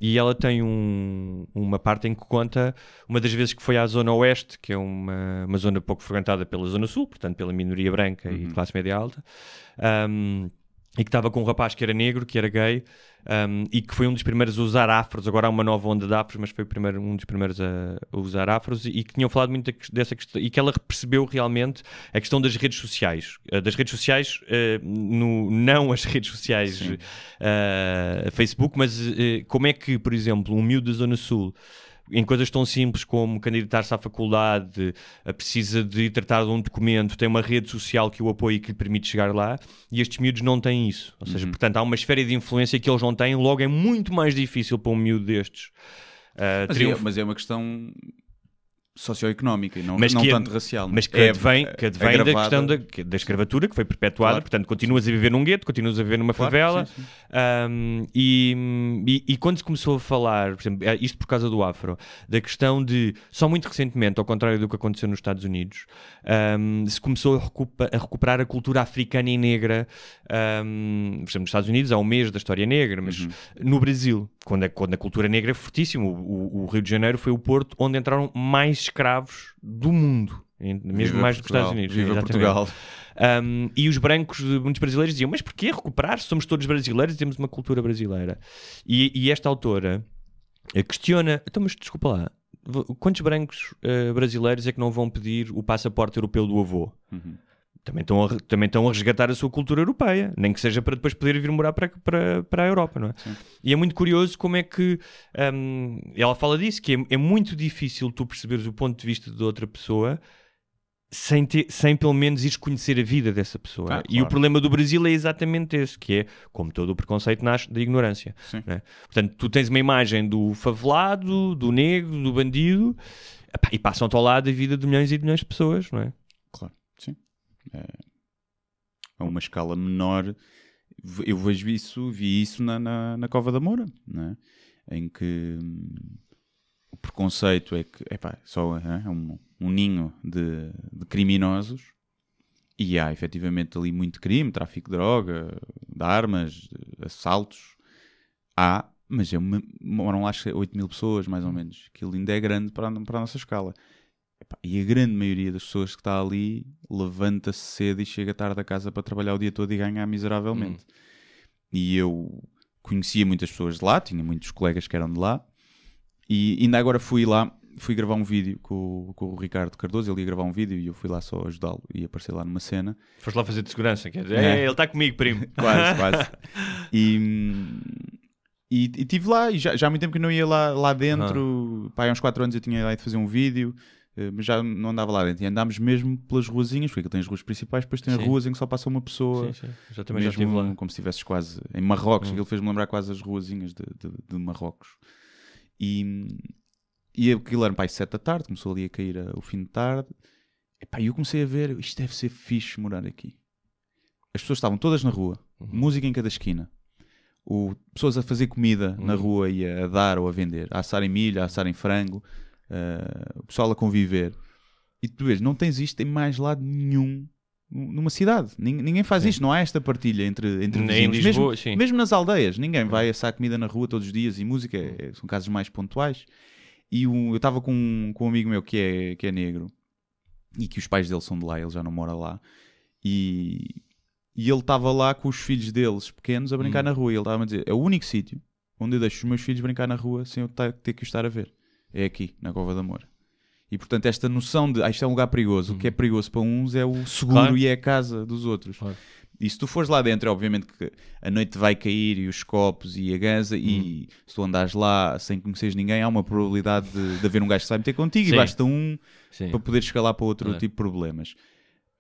E ela tem uma parte em que conta uma das vezes que foi à Zona Oeste, que é uma zona pouco frequentada pela Zona Sul, portanto pela minoria branca e classe média alta, e que estava com um rapaz que era negro, que era gay, e que foi um dos primeiros a usar afros. Agora há uma nova onda de afros, mas foi um dos primeiros a usar afros, e que tinham falado muito dessa questão, e que ela percebeu realmente a questão das redes sociais. Não as redes sociais Facebook, mas como é que, por exemplo, um miúdo da Zona Sul, em coisas tão simples como candidatar-se à faculdade, precisa de ir tratar de um documento, tem uma rede social que o apoia e que lhe permite chegar lá, e estes miúdos não têm isso. Ou seja, portanto, há uma esfera de influência que eles não têm, logo é muito mais difícil para um miúdo destes. Mas é uma questão socioeconómica e não tanto racial. Mas que advém da questão da escravatura, que foi perpetuada, portanto continuas a viver num gueto, continuas a viver numa favela, sim. E quando se começou a falar, por exemplo, isto por causa do afro, da questão de, só muito recentemente, ao contrário do que aconteceu nos Estados Unidos, se começou a recuperar a cultura africana e negra, por exemplo, nos Estados Unidos há um mês da história negra, mas no Brasil, quando a cultura negra é fortíssima, o Rio de Janeiro foi o porto onde entraram mais escravos do mundo, mesmo mais do que os Estados Unidos. Viva Portugal. E os brancos, muitos brasileiros, diziam: mas porquê recuperar? Somos todos brasileiros e temos uma cultura brasileira. E esta autora questiona: então, mas desculpa lá, quantos brancos brasileiros é que não vão pedir o passaporte europeu do avô? Também estão a resgatar a sua cultura europeia, nem que seja para depois poder vir morar para a Europa, não é? Sim. E é muito curioso como é que ela fala disso, que é muito difícil tu perceberes o ponto de vista de outra pessoa sem pelo menos ires conhecer a vida dessa pessoa. Claro. E o problema do Brasil é exatamente esse, que é, como todo o preconceito nasce da ignorância. Não é? Portanto, tu tens uma imagem do favelado, do negro, do bandido, e passam-te ao lado a vida de milhões e de milhões de pessoas, não é? Claro, sim. A uma escala menor. Eu vi isso na Cova da Moura, não é? Em que o preconceito é que só é um ninho de criminosos, e há efetivamente ali muito crime, tráfico de droga, de armas, de assaltos. Mas moram lá 8 mil pessoas, mais ou menos. Aquilo ainda é grande para a nossa escala. E a grande maioria das pessoas que está ali levanta-se cedo e chega tarde a casa para trabalhar o dia todo e ganhar miseravelmente. E eu conhecia muitas pessoas de lá, tinha muitos colegas que eram de lá, e ainda agora fui gravar um vídeo com o Ricardo Cardoso. Ele ia gravar um vídeo e eu fui lá só ajudá-lo e aparecer lá numa cena. Foste lá fazer de segurança, quer dizer, ele está comigo, primo. Quase. E estive lá, e já há muito tempo que não ia lá dentro. Há uns 4 anos eu tinha lá de fazer um vídeo, mas já não andava lá dentro. E andámos mesmo pelas ruazinhas, porque tem as ruas principais, depois tem as ruas em que só passa uma pessoa. Sim. Já estive lá. Como se estivesses quase em Marrocos. Aquilo fez-me lembrar quase as ruazinhas de Marrocos. E aquilo era 7 da tarde, começou ali a cair o fim de tarde. E eu comecei a ver, isto deve ser fixe morar aqui. As pessoas estavam todas na rua, música em cada esquina. Pessoas a fazer comida na rua e a dar ou a vender, a assarem milho, a assarem frango, o pessoal a conviver. E tu vês, não tens isto em mais lado nenhum numa cidade. Ninguém faz isto, não há esta partilha entre vizinhos. Em Lisboa, mesmo nas aldeias, ninguém vai assar comida na rua todos os dias, e música são casos mais pontuais. E eu estava com um amigo meu que é negro, e que os pais dele são de lá, ele já não mora lá, e ele estava lá com os filhos deles pequenos a brincar na rua, e ele estava a dizer: é o único sítio onde eu deixo os meus filhos brincar na rua sem eu ter que os estar a ver, é aqui, na Cova da Moura. E portanto esta noção de isto é um lugar perigoso, o que é perigoso para uns é o seguro, e é a casa dos outros. Claro. E se tu fores lá dentro, é obviamente que a noite vai cair, e os copos e a ganza, e se tu andares lá sem conheceres ninguém, há uma probabilidade de haver um gajo que sai meter contigo, e basta para poder escalar para outro tipo de problemas.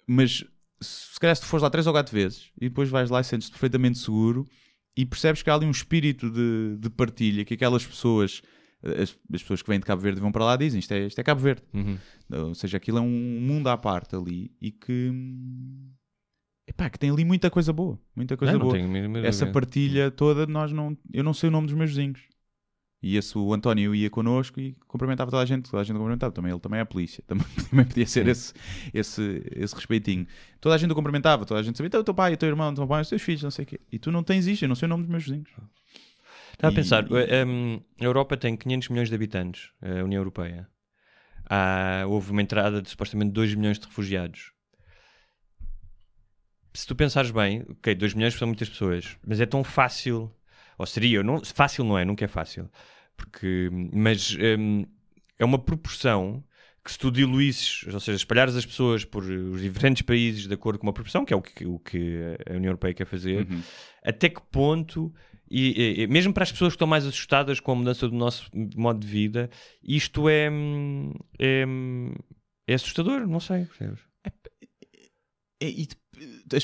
Mas se calhar se tu fores lá 3 ou 4 vezes e depois vais lá e sentes-te perfeitamente seguro, e percebes que há ali um espírito de partilha, que aquelas pessoas, as pessoas que vêm de Cabo Verde vão para lá, dizem isto é Cabo Verde. Ou seja, aquilo é um mundo à parte ali, e que tem ali muita coisa boa, boa. Essa partilha toda, eu não sei o nome dos meus vizinhos. E o António ia connosco e cumprimentava toda a gente cumprimentava. Ele também é a polícia, também podia ser esse respeitinho. Toda a gente o cumprimentava, toda a gente sabia: então, o teu pai, o teu irmão, o teu pai, os teus filhos, não sei o quê. E tu não tens isto, eu não sei o nome dos meus vizinhos. Estava a pensar, a Europa tem 500 milhões de habitantes, a União Europeia. Houve uma entrada de supostamente 2 milhões de refugiados. se tu pensares bem, ok, 2 milhões são muitas pessoas, mas é tão fácil, ou seria, fácil não é, nunca é fácil, mas é uma proporção que se tu diluísses, ou seja, espalhares as pessoas por os diferentes países de acordo com uma proporção, que é o que a União Europeia quer fazer, até que ponto, e mesmo para as pessoas que estão mais assustadas com a mudança do nosso modo de vida, isto é assustador, não sei.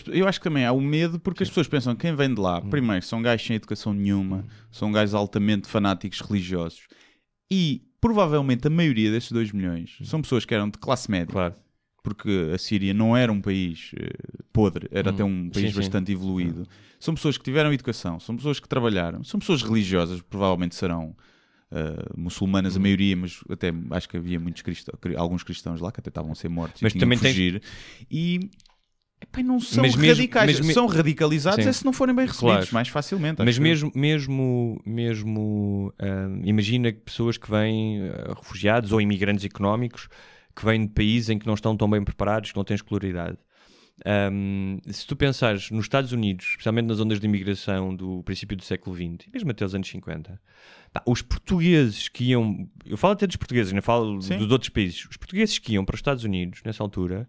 Eu acho que também há o medo porque as pessoas pensam que quem vem de lá, primeiro, são gajos sem educação nenhuma, são gajos altamente fanáticos religiosos e provavelmente a maioria destes 2 milhões são pessoas que eram de classe média. Claro. Porque a Síria não era um país podre, era até um país bastante evoluído. São pessoas que tiveram educação, são pessoas que trabalharam, são pessoas religiosas, provavelmente serão muçulmanas a maioria, mas até acho que havia alguns cristãos lá que até estavam a ser mortos mas e tinham também que fugir. E não são radicais, são radicalizados se não forem bem recebidos, mais facilmente. Mas mesmo imagina que pessoas que vêm, refugiados ou imigrantes económicos, que vêm de países em que não estão tão bem preparados, que não têm escolaridade. Se tu pensares nos Estados Unidos, especialmente nas ondas de imigração do princípio do século XX, mesmo até os anos 50, os portugueses que iam... Eu falo até dos portugueses, não falo dos outros países. Os portugueses que iam para os Estados Unidos, nessa altura...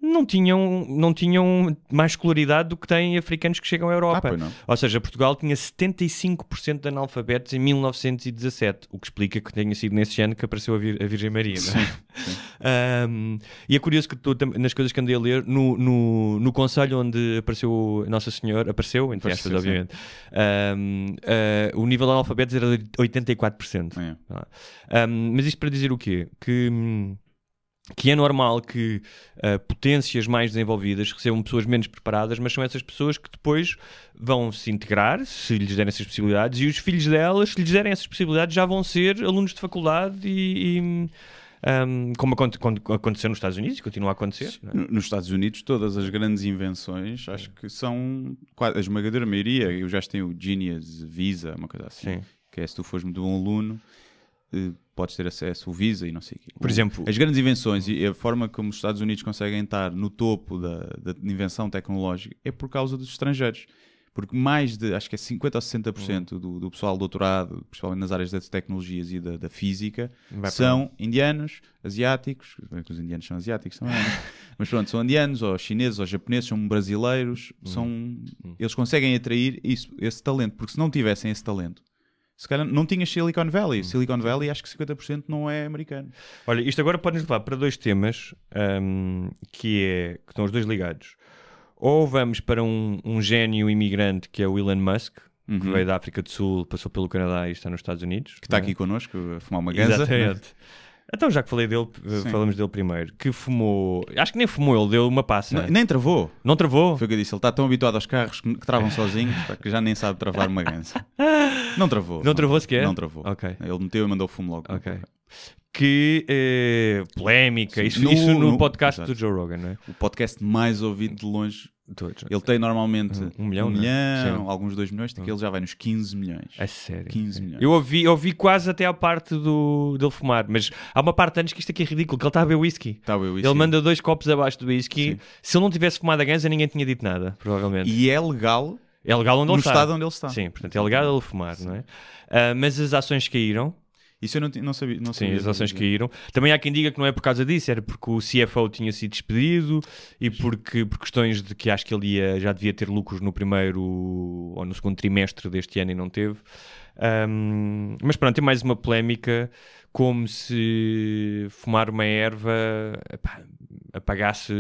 não tinham mais escolaridade do que têm africanos que chegam à Europa. Ou seja, Portugal tinha 75% de analfabetos em 1917, o que explica que tenha sido nesse ano que apareceu a Virgem Maria. Não é? E é curioso que nas coisas que andei a ler, no concelho onde apareceu Nossa Senhora, entre aspas, obviamente, o nível de analfabetos era de 84%. Mas isto para dizer o quê? Que é normal que potências mais desenvolvidas recebam pessoas menos preparadas, mas são essas pessoas que depois vão se integrar, se lhes derem essas possibilidades, e os filhos delas, se lhes derem essas possibilidades, já vão ser alunos de faculdade como aconteceu nos Estados Unidos e continua a acontecer. Não é? Nos Estados Unidos, todas as grandes invenções, acho que são a esmagadora maioria. Eu já tenho o Genius, Visa, uma coisa assim, que é se tu fores muito bom aluno, podes ter acesso ao Visa e não sei o quê. Por exemplo, as grandes invenções e a forma como os Estados Unidos conseguem estar no topo da invenção tecnológica é por causa dos estrangeiros. Porque mais de, acho que é 50% ou 60% do pessoal doutorado, principalmente nas áreas das tecnologias e da física, são indianos, asiáticos, os indianos são asiáticos também, mas pronto, são indianos, ou chineses, ou japoneses, são brasileiros, eles conseguem atrair esse talento, porque se não tivessem esse talento, se calhar não tinhas Silicon Valley. Silicon Valley acho que 50% não é americano. Olha, isto agora pode-nos levar para 2 temas que estão os 2 ligados. Ou vamos para um gênio imigrante que é o Elon Musk, que veio da África do Sul, passou pelo Canadá e está nos Estados Unidos. Que está aqui connosco a fumar uma ganza. Exatamente. Então, já que falei dele, falamos dele primeiro. Que fumou... Acho que nem fumou, ele deu uma passa. Nem travou. Não travou? Foi o que eu disse. Ele está tão habituado aos carros que travam sozinhos que já nem sabe travar uma ganza. Não travou. Não travou sequer? Não travou. Okay. Ele meteu e mandou fumo logo. Ok. Que polémica. Isso no podcast do Joe Rogan, não é? O podcast mais ouvido de longe. Todos. Ele tem normalmente 1 milhão, alguns 2 milhões, ele já vai nos 15 milhões. É sério? 15 milhões. Eu ouvi quase até à parte dele fumar, mas há uma parte antes que isto aqui é ridículo, que ele está a beber whisky. Ele manda 2 copos abaixo do whisky. Sim. Se ele não tivesse fumado a ganza, ninguém tinha dito nada, provavelmente. E é legal. É legal onde ele está. No estado onde ele está. Sim, portanto é legal ele fumar, não é? Mas as ações caíram. Isso eu não sabia. Sim, as ações caíram. Também há quem diga que não é por causa disso, era porque o CFO tinha sido despedido e por questões de que acho que ele já devia ter lucros no primeiro ou no segundo trimestre deste ano e não teve. Mas pronto, tem mais uma polémica, como se fumar uma erva apagasse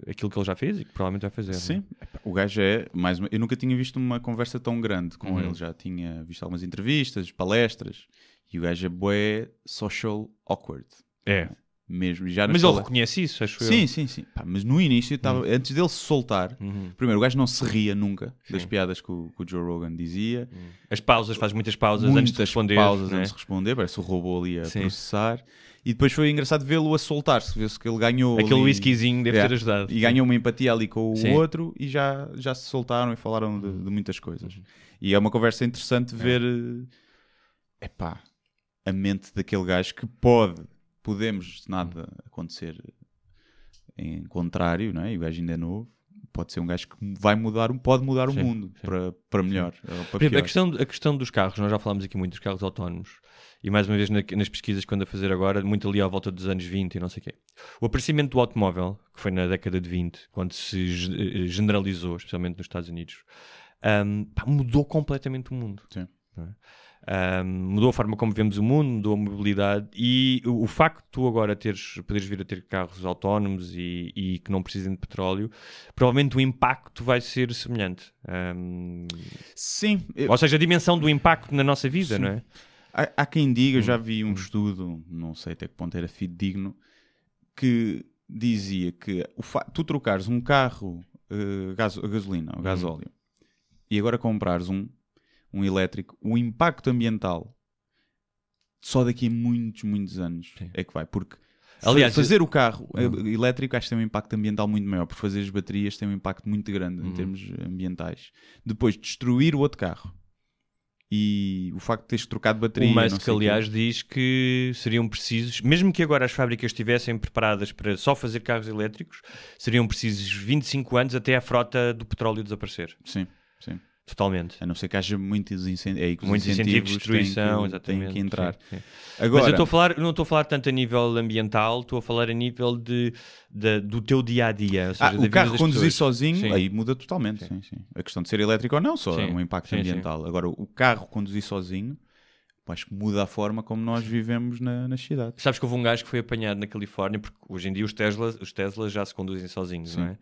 aquilo que ele já fez e que provavelmente vai fazer. Sim, o gajo é mais uma... Eu nunca tinha visto uma conversa tão grande com ele, já tinha visto algumas entrevistas, palestras. E o gajo é bué social awkward. É. Mesmo. Mas ele reconhece isso, acho eu. Sim. Mas no início, antes dele se soltar, primeiro, o gajo não se ria nunca das piadas que o Joe Rogan dizia. As pausas, faz muitas pausas antes de responder. Antes de responder, parece o robô ali a processar. E depois foi engraçado vê-lo a soltar-se, vê-se que ele ganhou... Aquele whiskyzinho deve ter ajudado. E ganhou uma empatia ali com o outro e já se soltaram e falaram de muitas coisas. E é uma conversa interessante ver... a mente daquele gajo que podemos, se nada acontecer em contrário, não é? E o gajo ainda é novo, pode ser um gajo que pode mudar o mundo para melhor. Para por exemplo, a questão dos carros, nós já falámos aqui muito dos carros autónomos, e mais uma vez nas pesquisas que ando a fazer agora, muito ali à volta dos anos 20 e não sei o quê. O aparecimento do automóvel, que foi na década de 20, quando se generalizou, especialmente nos Estados Unidos, mudou completamente o mundo. Sim. Mudou a forma como vemos o mundo, mudou a mobilidade, e o facto de tu agora poderes vir a ter carros autónomos e que não precisem de petróleo, provavelmente o impacto vai ser semelhante. Sim. Ou seja, a dimensão do impacto na nossa vida, sim. não é? Há quem diga, já vi um estudo, não sei até que ponto era fidedigno, que dizia que tu trocares um carro a gasolina, ou gasóleo, e agora comprares um elétrico, o impacto ambiental só daqui a muitos anos é que vai, porque aliás, fazer o carro elétrico acho que tem um impacto ambiental muito maior, porque fazer as baterias tem um impacto muito grande em termos ambientais. Depois, destruir o outro carro e o facto de teres trocado bateria... O Musk, aliás, diz que seriam precisos, mesmo que agora as fábricas estivessem preparadas para só fazer carros elétricos, seriam precisos 25 anos até a frota do petróleo desaparecer. Sim. Totalmente. A não ser que haja muitos incentivos. Muitos incentivos de destruição, têm que entrar. Sim. Agora, mas eu não estou a falar tanto a nível ambiental, estou a falar a nível do teu dia-a-dia. Ou seja, o carro conduzir sozinho, sim. Aí muda totalmente. Sim. A questão de ser elétrico ou não, só é um impacto ambiental. Agora, o carro conduzir sozinho, acho que muda a forma como nós vivemos nas cidades. Sabes que houve um gajo que foi apanhado na Califórnia, porque hoje em dia os Teslas já se conduzem sozinhos, não é?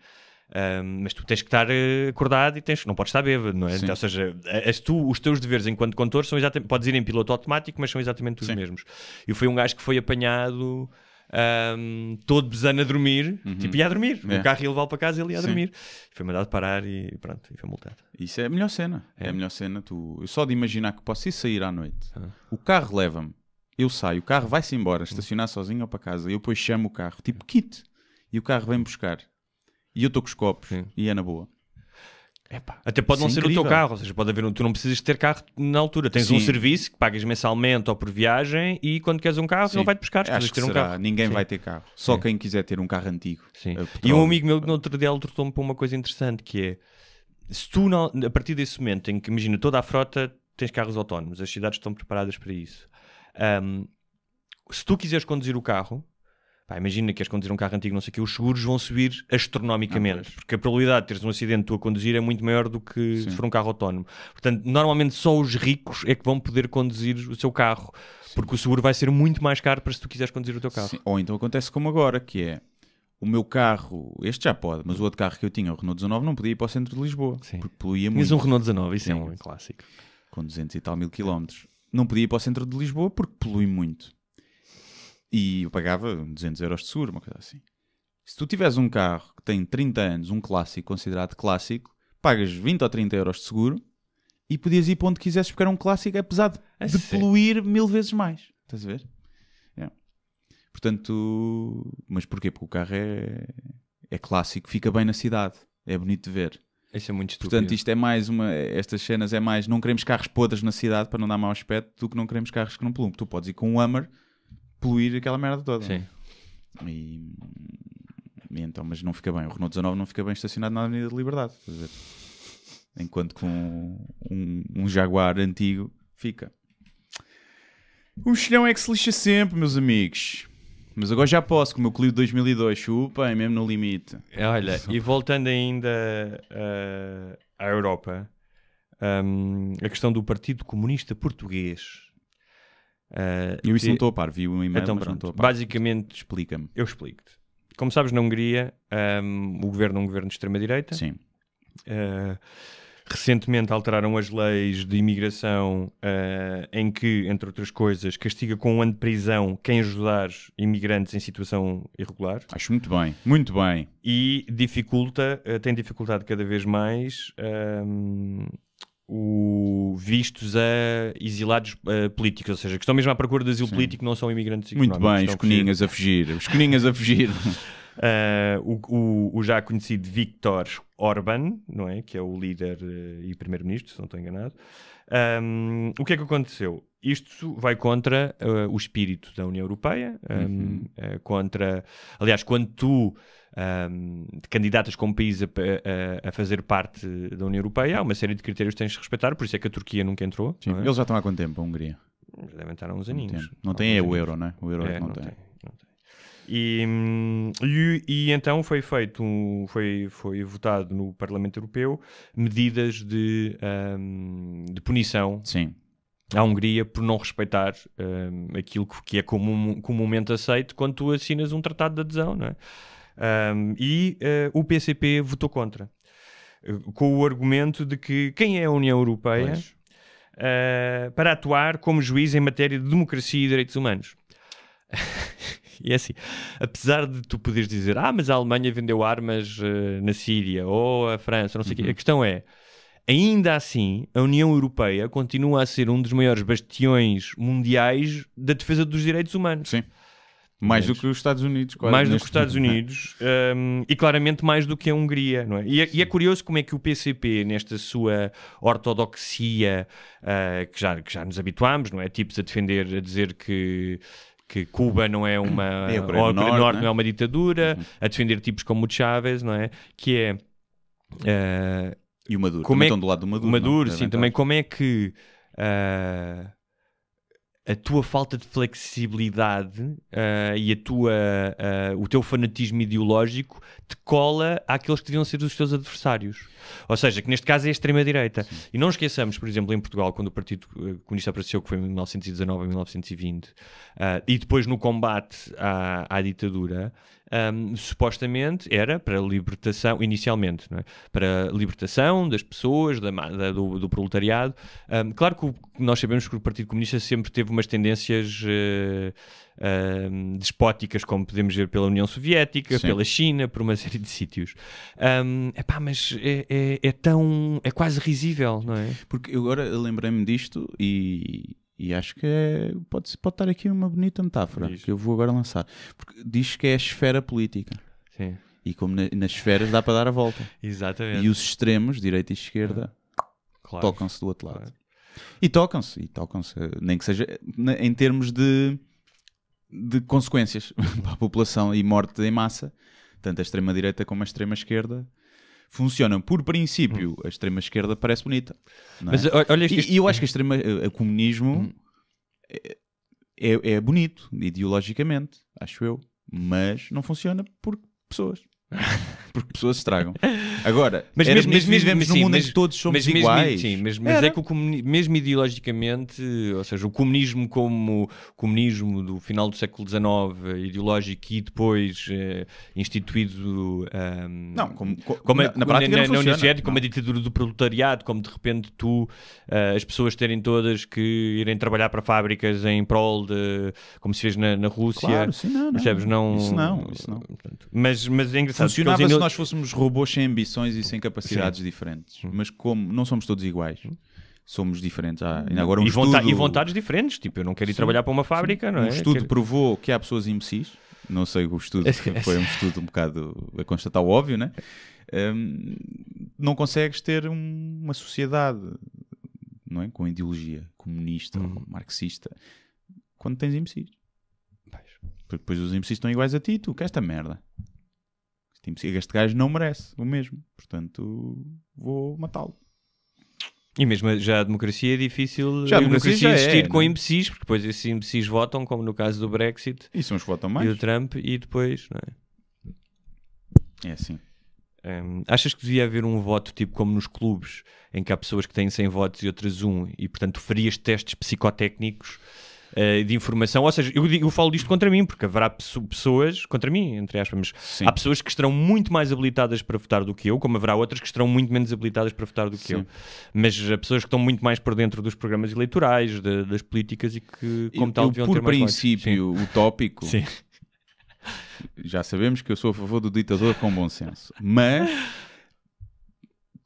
Mas tu tens que estar acordado e não podes estar bêbado, não é? Ou seja, os teus deveres enquanto condutor são exatamente, podes ir em piloto automático, mas são exatamente os mesmos. E foi um gajo que foi apanhado todo besano a dormir, tipo ia a dormir, o carro ia levá-lo para casa e ele ia a dormir. Foi mandado parar e pronto, e foi multado. Isso é a melhor cena. É a melhor cena. Eu só de imaginar que posso ir sair à noite, o carro leva-me, eu saio, o carro vai-se embora, estacionar sozinho ou para casa, eu depois chamo o carro, tipo kit, e o carro vem buscar. E eu estou com os copos e é na boa. Até pode não ser o teu carro, ou seja, pode haver tu não precisas ter carro na altura. Tens um serviço que pagas mensalmente ou por viagem e quando queres um carro não vai-te buscar. Acho que ter um carro. Ninguém vai ter carro. Só quem quiser ter um carro antigo. E um amigo meu no outro dia alertou-me para uma coisa interessante que é, se tu a partir desse momento em que, imagina, toda a frota tens carros autónomos, as cidades estão preparadas para isso. Se tu quiseres conduzir o carro, imagina que queres conduzir um carro antigo, não sei o que, os seguros vão subir astronomicamente, porque a probabilidade de teres um acidente tu a conduzir é muito maior do que se for um carro autónomo. Portanto, normalmente só os ricos é que vão poder conduzir o seu carro, porque o seguro vai ser muito mais caro para se tu quiseres conduzir o teu carro. Ou então acontece como agora, que é o meu carro, este já pode, mas o outro carro que eu tinha, o Renault 19, não podia ir para o centro de Lisboa, porque poluía muito. Mas um Renault 19, isso é um clássico. Com 200 e tal mil quilómetros. Não podia ir para o centro de Lisboa porque polui muito. E eu pagava 200 euros de seguro, uma coisa assim. Se tu tiveres um carro que tem 30 anos, um clássico, considerado clássico, pagas 20 ou 30 euros de seguro e podias ir para onde quisesses porque era um clássico, apesar de poluir 1000 vezes mais. Estás a ver? Portanto, mas porquê? Porque o carro é clássico, fica bem na cidade, é bonito de ver. Isso é muito estúpido. Portanto, isto é mais estas cenas é mais, não queremos carros podres na cidade para não dar mau aspecto do que não queremos carros que não poluem. Tu podes ir com um Hummer poluir aquela merda toda. Sim. E então, mas não fica bem. O Renault 19 não fica bem estacionado na Avenida de Liberdade. Quer dizer, enquanto com um Jaguar antigo fica. O mexilhão é que se lixa sempre, meus amigos. Mas agora já posso, com o meu Clio de 2002, chupa, é mesmo no limite. Olha, e voltando ainda à Europa, a questão do Partido Comunista Português. Eu isso não estou a par, vi um e-mail, então, mas não estou a par. Basicamente, explica-me. Eu explico-te. Como sabes, na Hungria, o governo é um governo de extrema-direita. Sim. Recentemente alteraram as leis de imigração em que, entre outras coisas, castiga com 1 ano de prisão quem ajudar imigrantes em situação irregular. Acho muito bem, muito bem. E tem dificultado cada vez mais vistos a exilados políticos, ou seja, que estão mesmo à procura de asilo político, não são imigrantes económicos. Muito bem, os coninhas a fugir. Os coninhas a fugir. O já conhecido Viktor Orbán, não é? Que é o líder e primeiro-ministro, se não estou enganado. O que é que aconteceu? Isto vai contra o espírito da União Europeia, aliás, quando tu te candidatas como país a fazer parte da União Europeia, há uma série de critérios que tens de respeitar, por isso é que a Turquia nunca entrou. Sim, eles já estão há quanto tempo, a Hungria? Devem estar há uns aninhos. Não tem o euro, não é? O euro não tem. E então foi feito, foi votado no Parlamento Europeu medidas de punição. Sim. À Hungria por não respeitar aquilo que é comumente aceito quando tu assinas um tratado de adesão, não é? O PCP votou contra, com o argumento de que quem é a União Europeia para atuar como juiz em matéria de democracia e direitos humanos. E é assim, apesar de tu poderes dizer mas a Alemanha vendeu armas na Síria, ou a França, não sei o quê, a questão é, ainda assim, a União Europeia continua a ser um dos maiores bastiões mundiais da defesa dos direitos humanos. Sim. Mais do que os Estados Unidos. Mais do que os Estados Unidos. E claramente mais do que a Hungria, não é? E é curioso como é que o PCP, nesta sua ortodoxia, que já nos habituámos, não é? Tipos a defender, a dizer que Cuba não é uma... a Coreia do Norte, não é uma ditadura, a defender tipos como o Chávez, não é? Que é... E o Maduro, também estão do lado do Maduro. O Maduro, sim, também. Como é que a tua falta de flexibilidade e o teu fanatismo ideológico te cola àqueles que deviam ser os teus adversários? Ou seja, que neste caso é a extrema-direita. Sim. E não esqueçamos, por exemplo, em Portugal, quando o Partido Comunista apareceu, que foi em 1919 a 1920, e depois no combate à ditadura, supostamente era para a libertação, inicialmente, não é? Para a libertação das pessoas, do proletariado. Claro que nós sabemos que o Partido Comunista sempre teve umas tendências despóticas, como podemos ver pela União Soviética, sim, pela China, por uma série de sítios. Mas é quase risível, não é? Porque eu agora lembrei-me disto e acho que pode estar aqui uma bonita metáfora que eu vou agora lançar. Porque diz que é a esfera política. Sim. E como nas esferas dá para dar a volta. Exatamente. E os extremos, direita e esquerda, tocam-se do outro lado. Claro. E tocam-se, nem que seja em termos de consequências para a população e morte em massa. Tanto a extrema-direita como a extrema-esquerda funcionam. Por princípio, a extrema-esquerda parece bonita. Não é? Mas olha e eu acho que o comunismo é bonito, ideologicamente, acho eu. Mas não funciona por pessoas. Porque pessoas estragam. Agora, mas vivemos num mundo em que todos somos iguais. Mas é que mesmo ideologicamente, ou seja, o comunismo como comunismo do final do século XIX, ideológico e depois instituído na prática não União Soviética, como a ditadura do proletariado, como de repente as pessoas terem todas que irem trabalhar para fábricas em prol de, como se fez na Rússia. Claro, sim, não. Percebes? Isso não. Mas é engraçado. Funcionava se nós fôssemos robôs sem ambições e sem capacidades diferentes. Mas como não somos todos iguais, somos diferentes. Agora e vontades diferentes. Tipo, eu não quero ir trabalhar para uma fábrica, não é? Um estudo provou que há pessoas imbecis. Não sei o estudo, foi um estudo um bocado a constatar o óbvio, né? Não consegues ter uma sociedade, não é? Com ideologia comunista ou marxista quando tens imbecis. Porque depois os imbecis estão iguais a ti, tu que esta merda. Este gajo não merece o mesmo, portanto vou matá-lo. E mesmo já a democracia é difícil a democracia existir com imbecis, porque depois esses imbecis votam, como no caso do Brexit e são os que votam mais. E do Trump, e depois não é assim. Achas que devia haver um voto tipo como nos clubes, em que há pessoas que têm 100 votos e outras 1, e portanto farias testes psicotécnicos de informação? Ou seja, eu falo disto contra mim, porque haverá pessoas, contra mim, entre aspas, mas sim, há pessoas que estarão muito mais habilitadas para votar do que eu, como haverá outras que estarão muito menos habilitadas para votar do que eu. Mas há pessoas que estão muito mais por dentro dos programas eleitorais, das políticas, e que, como tal, deviam ter mais votos. Por princípio utópico, sim, já sabemos que eu sou a favor do ditador com bom senso, mas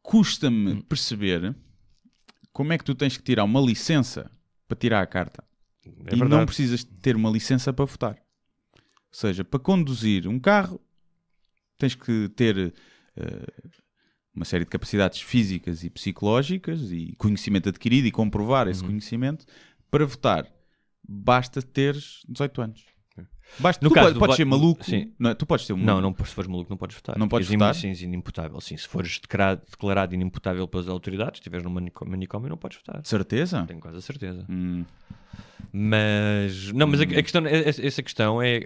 custa-me perceber como é que tu tens que tirar uma licença para tirar a carta. E não precisas ter uma licença para votar. Ou seja, para conduzir um carro Tens que ter uma série de capacidades físicas e psicológicas e conhecimento adquirido e comprovar esse conhecimento para votar. Basta teres 18 anos. Basta, podes ser maluco. Sim. Não, tu podes ser um... Não, se fores maluco não podes votar. Não podes votar? Sim, inimputável. Sim, se fores declarado inimputável pelas autoridades, estiveres no manicômio, não podes votar. Certeza? Tenho quase a certeza. Mas não, mas a questão, essa questão é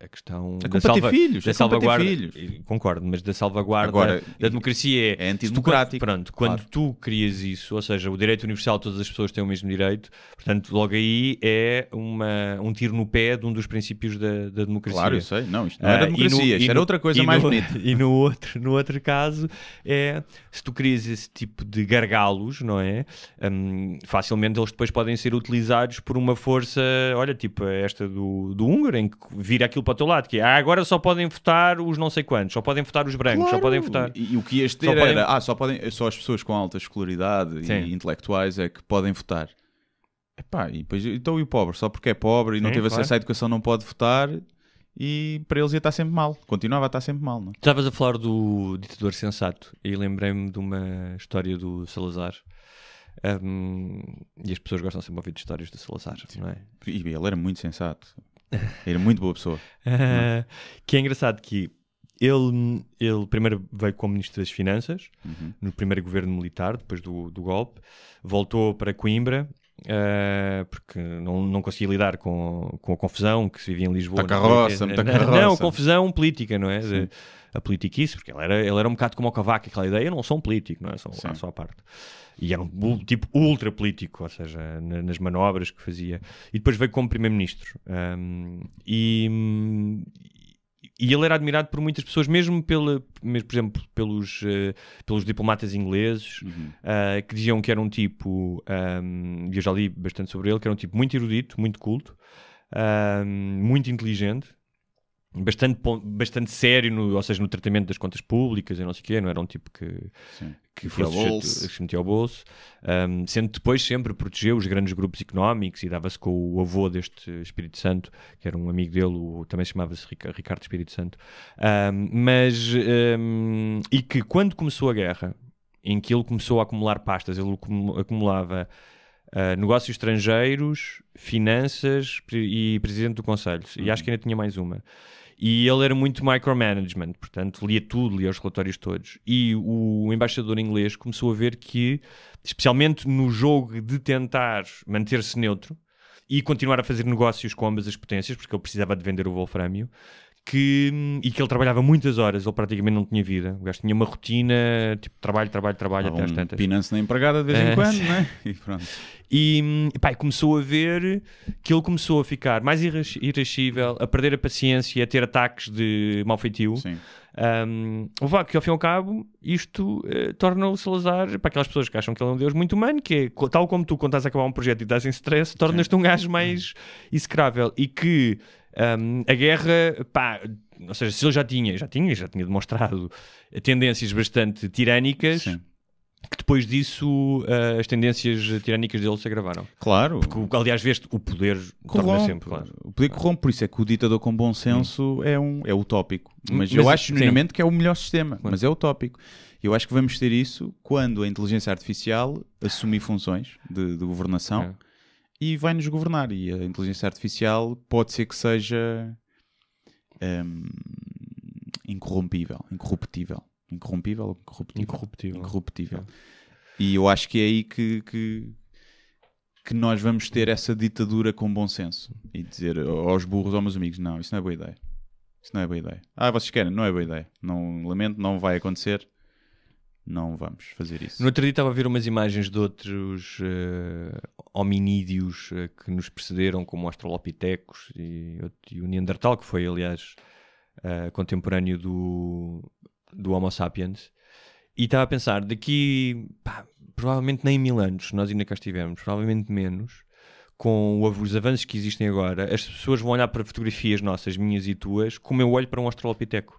a questão da filhos, da salvaguarda. Filhos. Concordo, mas da salvaguarda da democracia é antidemocrático. Quando tu crias isso, ou seja, o direito universal, todas as pessoas têm o mesmo direito, portanto, logo aí é um tiro no pé de um dos princípios da democracia. Claro, eu sei. Não, isto não era democracia, isto era outra coisa mais bonita. E no outro caso é, se tu crias esse tipo de gargalos, não é? Facilmente eles depois podem ser utilizados por uma força, olha, tipo esta do húngaro, em que vira aquilo para o teu lado, que é, agora só podem votar os não sei quantos, só podem votar os brancos, claro. Só podem votar... E o que ias ter era, só as pessoas com alta escolaridade e intelectuais é que podem votar. Epá, e depois, então e o pobre? Só porque é pobre e não teve acesso à educação não pode votar, e para eles ia estar sempre mal. Continuava a estar sempre mal, não? Estavas a falar do ditador sensato e lembrei-me de uma história do Salazar. E as pessoas gostam sempre de ouvir de histórias do Salazar, não é? E ele era muito sensato. Era muito boa pessoa. Que é engraçado que ele primeiro veio como Ministro das Finanças, no primeiro governo militar, depois do golpe. Voltou para Coimbra, porque não conseguia lidar com a confusão que se vivia em Lisboa. Muita carroça. Não, confusão política, não é? A politiquice, porque ele era um bocado como o Cavaco, aquela ideia, eu não sou um político, não é? Só a parte. E era um tipo ultra político, ou seja, nas manobras que fazia. E depois veio como primeiro-ministro. E ele era admirado por muitas pessoas, mesmo por exemplo, pelos diplomatas ingleses, que diziam que era um tipo, e eu já li bastante sobre ele, que era um tipo muito erudito, muito culto, muito inteligente, bastante sério, ou seja, no tratamento das contas públicas e não sei o quê, não era um tipo que se metia ao bolso, sendo depois sempre protegeu os grandes grupos económicos e dava-se com o avô deste Espírito Santo, que era um amigo dele, também se chamava-se Ricardo Espírito Santo, e que quando começou a guerra, em que ele começou a acumular pastas, ele acumulava negócios estrangeiros, finanças e presidente do Conselho, e acho que ainda tinha mais uma. E ele era muito micromanagement, portanto, lia tudo, lia os relatórios todos. E o embaixador inglês começou a ver que, especialmente no jogo de tentar manter-se neutro e continuar a fazer negócios com ambas as potências, porque ele precisava de vender o wolframio, e que ele trabalhava muitas horas, ele praticamente não tinha vida. O gajo tinha uma rotina, tipo, trabalho até às tantas. Pinance na empregada de vez em quando, não é? E pronto. E começou a ver que ele começou a ficar mais irascível, a perder a paciência, a ter ataques de mau feitio. Sim. Que ao fim e ao cabo isto torna o Salazar, para aquelas pessoas que acham que ele é um deus, muito humano, que é tal como tu, quando estás a acabar um projeto e estás em stress, tornas-te um gajo mais execrável. E que a guerra, ou seja, se ele já tinha demonstrado tendências bastante tirânicas. Sim. Que depois disso as tendências tirânicas dele se agravaram. Claro. Porque, aliás, veste o poder torna sempre, claro. O poder corrompe, por isso é que o ditador com bom senso é utópico. Mas eu acho genuinamente que é o melhor sistema, mas é utópico. Eu acho que vamos ter isso quando a inteligência artificial assumir funções de governação e vai-nos governar. E a inteligência artificial pode ser que seja incorruptível. E eu acho que é aí que nós vamos ter essa ditadura com bom senso e dizer aos burros, aos meus amigos, não, isso não é boa ideia. Vocês querem? Não é boa ideia. Não, lamento, não vai acontecer. Não vamos fazer isso. No outro dia estava a ver umas imagens de outros hominídeos que nos precederam, como o Australopithecus e o Neandertal, que foi, aliás, contemporâneo do Homo sapiens, e estava a pensar, daqui provavelmente nem 1000 anos nós ainda cá estivemos, provavelmente menos, com os avanços que existem agora, as pessoas vão olhar para fotografias nossas, minhas e tuas, como eu olho para um australopiteco.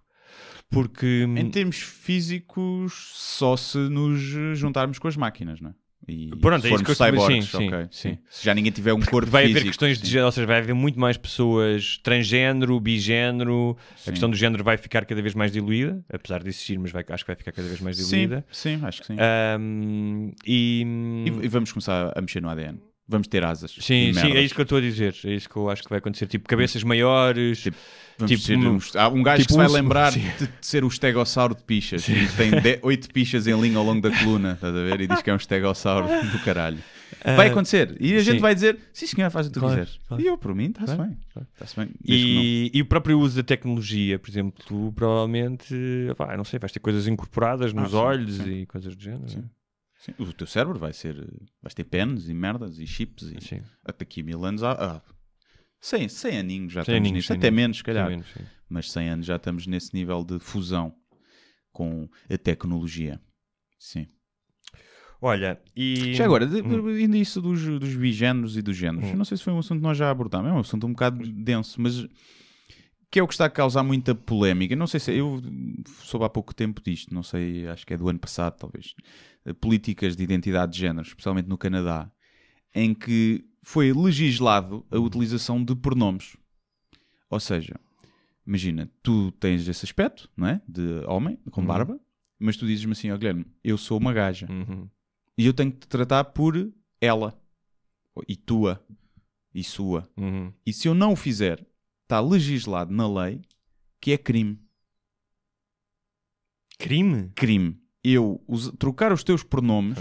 Porque em termos físicos, só se nos juntarmos com as máquinas, não é? E pronto, se é isso formos que eu cyborgs, sim. Se já ninguém tiver um corpo vai físico... haver questões de género, ou seja, vai haver muito mais pessoas transgénero, bigénero, a questão do género vai ficar cada vez mais diluída, apesar de existir, mas acho que vai ficar cada vez mais diluída. Sim, acho que sim. E vamos começar a mexer no ADN. Vamos ter asas. Sim, é isso que eu estou a dizer. É isso que eu acho que vai acontecer. Tipo, cabeças maiores. Há um gajo que se vai lembrar sim. de ser o estegossauro de pichas. E tem 8 pichas em linha ao longo da coluna. Estás a ver? E diz que é um estegossauro do caralho. Vai acontecer. E a gente vai dizer, sim senhor, faz o que tu quiseres. Claro. E eu, por mim, está-se bem. Está-se bem. E o próprio uso da tecnologia, por exemplo, tu provavelmente, não sei, vais ter coisas incorporadas nos olhos e coisas do género. Sim. Sim. O teu cérebro vais ter pens e merdas e chips e até aqui 1000 anos 100 aninhos já estamos nisso, até menos se calhar, mas 100 anos já estamos nesse nível de fusão com a tecnologia. Sim. Olha, e... Já agora, ainda isso dos bigéneros e dos géneros, eu não sei se foi um assunto que nós já abordámos, é um assunto um bocado denso, mas que é o que está a causar muita polémica. Não sei se eu soube há pouco tempo disto, não sei, acho que é do ano passado talvez, políticas de identidade de género, especialmente no Canadá, em que foi legislado a utilização de pronomes. Ou seja, imagina, tu tens esse aspecto, não é? De homem, com barba, mas tu dizes-me assim, Guilherme, eu sou uma gaja. E eu tenho que te tratar por ela, e tua, e sua. E se eu não o fizer, está legislado na lei que é crime. Crime? Crime. Trocar os teus pronomes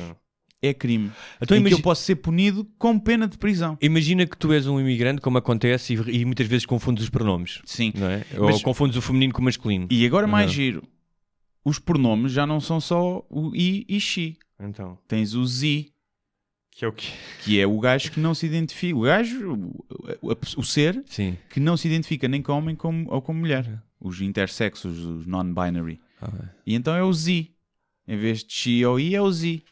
é crime. Então, que eu posso ser punido com pena de prisão. Imagina que tu és um imigrante, como acontece, e muitas vezes confundes os pronomes. Sim. Não é? Ou confundes o feminino com o masculino. E agora mais giro. Os pronomes já não são só o I e she. Então. Tens o Z. Que é o quê? Que é o gajo que não se identifica. O gajo, o ser, que não se identifica nem com homem ou com mulher. Os intersexos, os non-binary. E então é o Z. Em vez de she ou I, é o Z.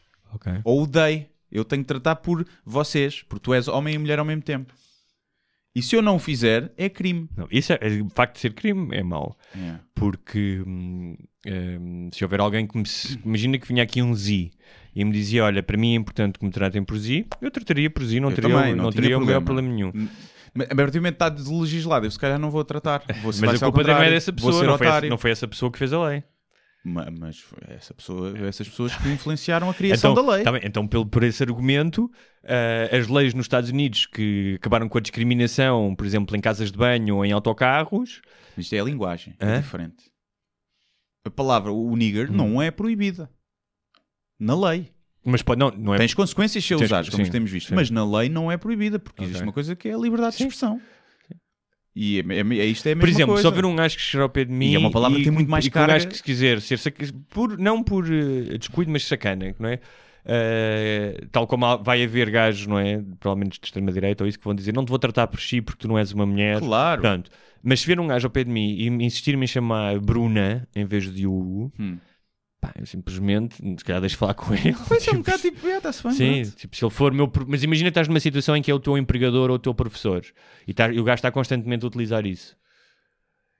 Ou o they. Eu tenho que tratar por vocês, porque tu és homem e mulher ao mesmo tempo. E se eu não o fizer, é crime. Não, isso o facto de ser crime é mau. Porque se houver alguém que imagina que vinha aqui um Z e me dizia, olha, para mim é importante que me tratem por Z, eu trataria por Z, não teria o maior problema nenhum. Mas a partir do momento está deslegislado, eu se calhar não vou tratar. Mas a culpa também é dessa pessoa, não foi essa pessoa que fez a lei. Mas essas pessoas que influenciaram a criação da lei. Tá bem, então, por esse argumento, as leis nos Estados Unidos que acabaram com a discriminação, por exemplo, em casas de banho ou em autocarros... Isto é a linguagem, é diferente. A palavra, o nigger, não é proibida. Na lei. Mas não é... Tens consequências se usares, como temos visto. Mas na lei não é proibida, porque existe uma coisa que é a liberdade de expressão. E isto é a mesma coisa. Por exemplo, coisa. se houver um gajo que cheira ao pé de mim... E é uma palavra que tem muito mais carga. Um gajo que se quiser ser não por descuido, mas sacana, não é? Tal como vai haver gajos, não é? Provavelmente de extrema-direita ou isso, que vão dizer, não te vou tratar por si porque tu não és uma mulher. Claro. Portanto, mas se vier um gajo ao pé de mim e insistir-me em chamar Bruna em vez de Hugo... eu simplesmente, se calhar deixo falar com ele. Pois é um bocado tipo, está-se bem. Sim, tipo, se ele for meu... Mas imagina que estás numa situação em que é o teu empregador ou o teu professor e o gajo está constantemente a utilizar isso.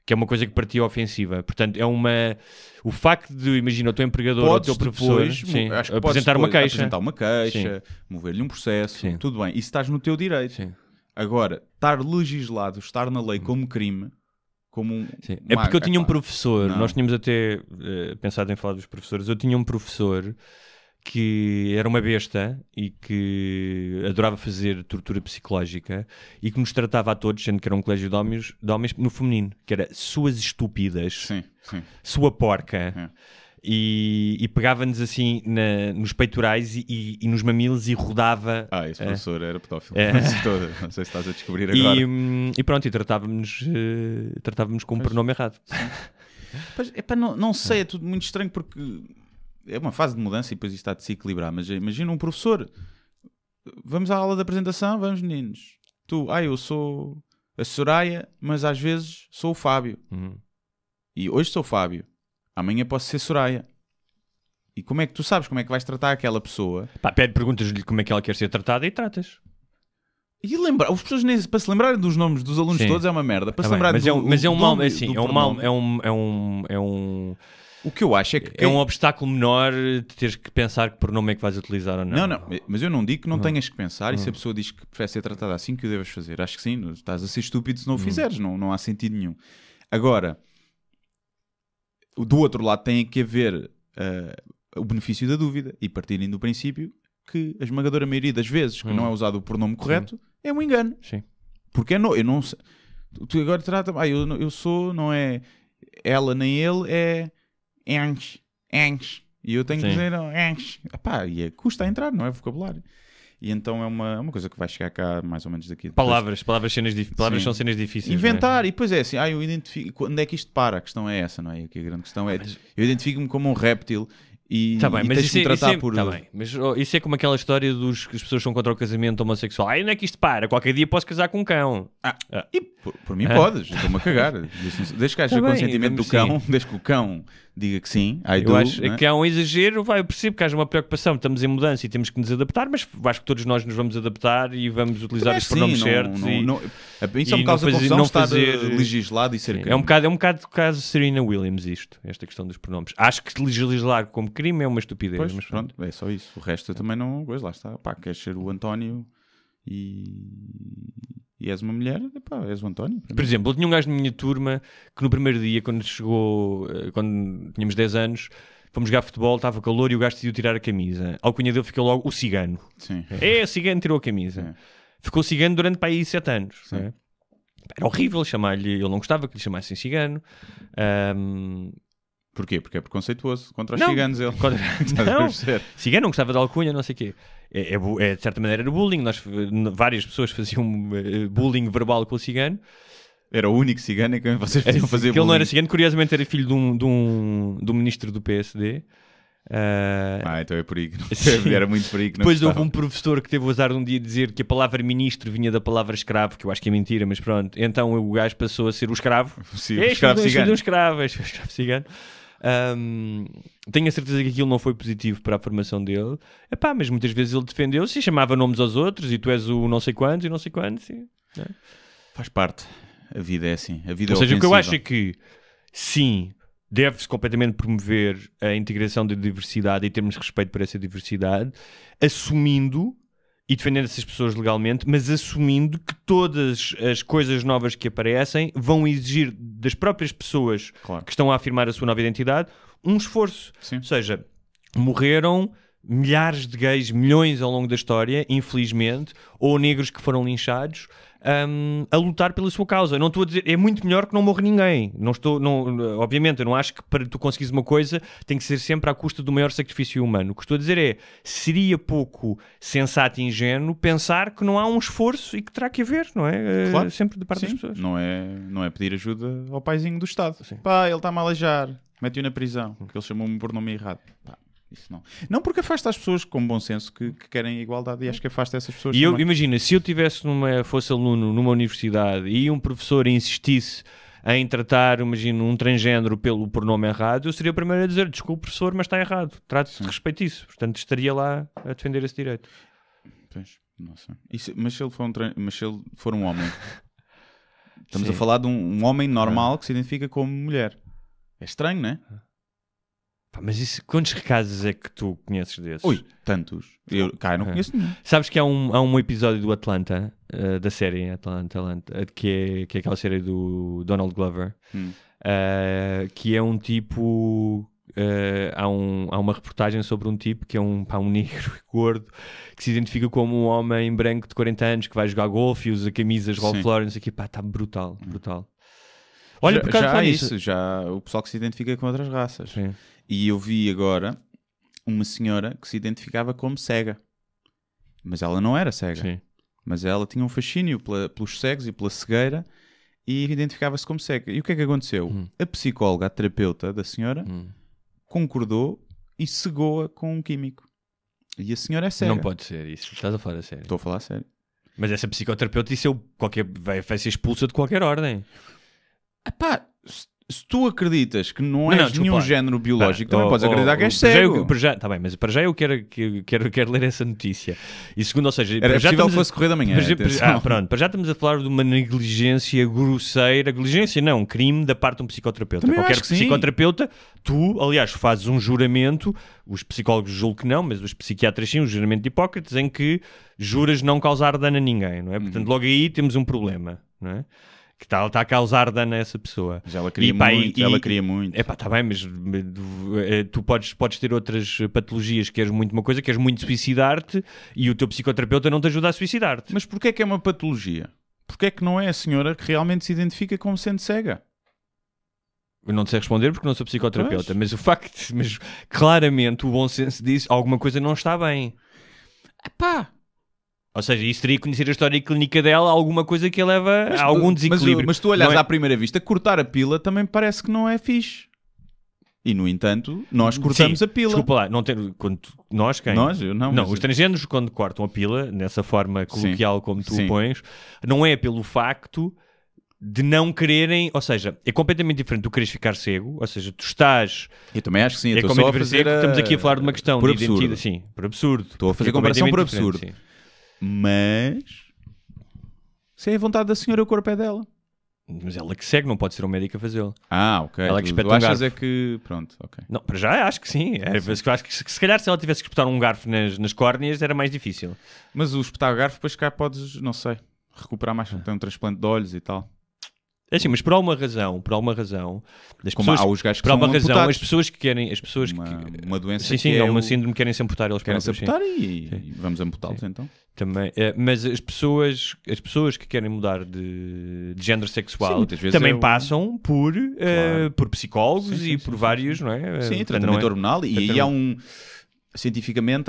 Que é uma coisa que para ti é ofensiva. Portanto, o facto de, imagina, o teu empregador ou o teu professor apresentar uma queixa, mover-lhe um processo, tudo bem. Isso estás no teu direito. Sim. Agora, estar legislado, estar na lei como crime... É porque eu tinha um professor, nós tínhamos até pensado em falar dos professores, eu tinha um professor que era uma besta e que adorava fazer tortura psicológica e que nos tratava a todos, sendo que era um colégio de homens no feminino, que era suas estúpidas, sua porca, e pegava-nos assim nos peitorais e nos mamilos e rodava. Esse professor era pedófilo. Não sei se estás a descobrir agora. E pronto, e tratava-nos com um pronome errado. Não sei, é tudo muito estranho porque é uma fase de mudança e depois isto está de se equilibrar. Mas imagina um professor, vamos à aula de apresentação, vamos meninos. Eu sou a Soraya, mas às vezes sou o Fábio. E hoje sou o Fábio. Amanhã posso ser Soraya. E como é que tu sabes como é que vais tratar aquela pessoa? Perguntas-lhe como é que ela quer ser tratada e tratas. E os professores para se lembrarem dos nomes dos alunos todos é uma merda. Para se lembrar mas é um mal, é um O que eu acho é que... É um obstáculo menor de teres que pensar que pronome é que vais utilizar ou não. Não, mas eu não digo que não tenhas que pensar, e se a pessoa diz que prefere ser tratada assim, que o devas fazer. Acho que sim, estás a ser estúpido se não o fizeres, não há sentido nenhum. Agora, do outro lado tem que haver o benefício da dúvida e partirem do princípio que a esmagadora maioria das vezes que não é usado o pronome correto é um engano. Sim. Porque eu não sei... Tu agora trata... eu sou, não é ela nem ele, é ens. E eu tenho que dizer ens. E custa a entrar, não é vocabulário. E então é uma coisa que vai chegar cá mais ou menos daqui. Palavras são cenas difíceis. Inventar, e depois é assim, eu identifico... Quando é que isto para? A questão é essa, não é? Aqui a grande questão é... Eu identifico-me como um réptil e tens que me tratar por... Tá bem, mas isso é como aquela história dos que as pessoas são contra o casamento homossexual. Onde é que isto para? Qualquer dia posso casar com um cão. E por mim podes, estou-me a cagar. Desde que haja consentimento do cão, desde que o cão diga que sim, eu acho que há um exagero, eu percebo que haja uma preocupação, estamos em mudança e temos que nos adaptar, mas acho que todos nós nos vamos adaptar e vamos utilizar os pronomes certos. Isso é um causa de confusão estar legislado e ser crime. É um bocado do caso Serena Williams esta questão dos pronomes. Acho que legislar como crime é uma estupidez. Pois, mas pronto, é só isso. O resto eu também não... Pois, lá está. Queres ser o António e és uma mulher, és o António. Por exemplo, eu tinha um gajo na minha turma que no primeiro dia, quando tínhamos 10 anos, fomos jogar futebol, estava calor e o gajo decidiu tirar a camisa. A alcunha dele ficou logo o cigano. Sim. O cigano tirou a camisa. Ficou cigano durante para aí 7 anos. Né? Era horrível chamar-lhe, ele não gostava que lhe chamassem cigano. Porquê? Porque é preconceituoso contra os ciganos ele. Cigano não gostava de alcunha, não sei o quê. De certa maneira era bullying. Várias pessoas faziam bullying verbal com o cigano. Era o único cigano em que vocês podiam fazer bullying. Ele não era cigano, curiosamente era filho de um ministro do PSD. Então é por aí que não era muito por aí que não Depois houve um professor que teve o azar de um dia dizer que a palavra ministro vinha da palavra escravo, que eu acho que é mentira, mas pronto. Então o gajo passou a ser o escravo. Sim, o escravo cigano. Escravo cigano. Tenho a certeza que aquilo não foi positivo para a formação dele. Mas muitas vezes ele defendeu-se e chamava nomes aos outros e tu és o não sei quantos e não sei quantos. Faz parte. A vida é assim. A vida Ou seja, ofensiva. o que eu acho é que sim, deve-se completamente promover a integração da diversidade e termos respeito por essa diversidade, assumindo e defendendo essas pessoas legalmente, mas assumindo que todas as coisas novas que aparecem vão exigir das próprias pessoas que estão a afirmar a sua nova identidade um esforço. Sim. Ou seja, morreram milhares de gays, milhões ao longo da história, infelizmente, ou negros que foram linchados, a lutar pela sua causa. Não estou a dizer, é muito melhor que não morra ninguém. Obviamente, eu não acho que para tu conseguires uma coisa tem que ser sempre à custa do maior sacrifício humano. O que estou a dizer é, seria pouco sensato e ingênuo pensar que não há um esforço e que terá que haver, não é? Claro. Sempre de parte das pessoas. Não é pedir ajuda ao paizinho do Estado. Sim. Ele está-me a aleijar, mete-o na prisão, porque ele chamou-me por nome errado. Isso não porque afasta as pessoas com bom senso que querem igualdade, e acho que afasta essas pessoas. E eu imagino, se eu fosse aluno numa universidade e um professor insistisse em tratar, imagino, um transgénero pelo pronome errado, eu seria o primeiro a dizer, desculpe professor, mas está errado, trate-se de respeito isso. Portanto, estaria lá a defender esse direito. Pois, não sei. Mas se ele for um homem, estamos a falar de um homem normal que se identifica como mulher. É estranho, não é? Mas quantos casos é que tu conheces desses? Ui, tantos. Eu não conheço nenhum. Sabes que há um episódio do Atlanta, da série Atlanta, que é aquela série do Donald Glover, que é um tipo... há uma reportagem sobre um tipo que é um negro gordo que se identifica como um homem branco de 40 anos que vai jogar golfe e usa camisas Ralph Lauren, isso aqui, está brutal. Olha, já o pessoal que se identifica com outras raças. Sim. E eu vi agora uma senhora que se identificava como cega. Mas ela não era cega. Sim. Mas ela tinha um fascínio pelos cegos e pela cegueira e identificava-se como cega. E o que é que aconteceu? A psicóloga, a terapeuta da senhora, concordou e cegou-a com um químico. E a senhora é cega. Não pode ser isso. Estás a falar a sério. Estou a falar a sério. Mas essa psicoterapeuta vai ser expulsa de qualquer ordem. se tu acreditas que não és nenhum género biológico, também podes acreditar que és cego. Está bem, mas para já eu quero ler essa notícia. E segundo, ou seja... Era possível que fosse correr da manhã. Pronto, para já estamos a falar de uma negligência grosseira. Negligência não, crime da parte de um psicoterapeuta. Também Qualquer que psicoterapeuta, tu, aliás, fazes um juramento, os psicólogos julgam que não, mas os psiquiatras sim, um juramento de Hipócrates, em que juras não causar dano a ninguém, não é? Portanto, logo aí temos um problema, não é? Que está a causar dano a essa pessoa. Mas ela queria muito, ela queria muito. Está bem, mas tu podes ter outras patologias, queres muito uma coisa, queres muito suicidar-te e o teu psicoterapeuta não te ajuda a suicidar-te. Mas porquê é que é uma patologia? Porquê é que não é a senhora que realmente se identifica como sendo cega? Eu não sei responder porque não sou psicoterapeuta, mas mas claramente o bom senso diz alguma coisa não está bem. Epá! Ou seja, isso teria que conhecer a história clínica dela, alguma coisa que a leva a algum desequilíbrio. Mas tu olhas à primeira vista, cortar a pila também parece que não é fixe. E, no entanto, nós cortamos a pila. Desculpa lá, nós quem? Nós? Eu não. Não, os transgêneros quando cortam a pila, nessa forma coloquial como tu pões, não é pelo facto de não quererem, ou seja, é completamente diferente tu queres ficar cego, ou seja, tu estás... Eu também acho que sim, é estou só a fazer Estamos aqui a falar de uma questão por de absurdo. identidade. Sim, por absurdo. Estou a fazer comparação por absurdo. Sim. Mas se é a vontade da senhora, o corpo é dela. Mas ela que segue, não pode ser um médico a fazê-lo. Ok. Ela que espeta tu um achas garfo. é que... Pronto, ok. Não, para já acho que sim. Acho que se calhar se ela tivesse que espetar um garfo nas córneas era mais difícil. Mas o espetar garfo, depois cá podes, não sei, recuperar mais, tem um transplante de olhos e tal. É assim, mas por alguma razão, as Como pessoas, há os gajos que por alguma são razão, amputados. as pessoas que querem, uma doença sim, que é uma síndrome que querem se amputar eles querem se próprios, amputar e vamos amputá-los então. Também, mas as pessoas que querem mudar de género sexual muitas vezes também passam por psicólogos sim, e por vários, não é? Sim, tratamento hormonal e aí há cientificamente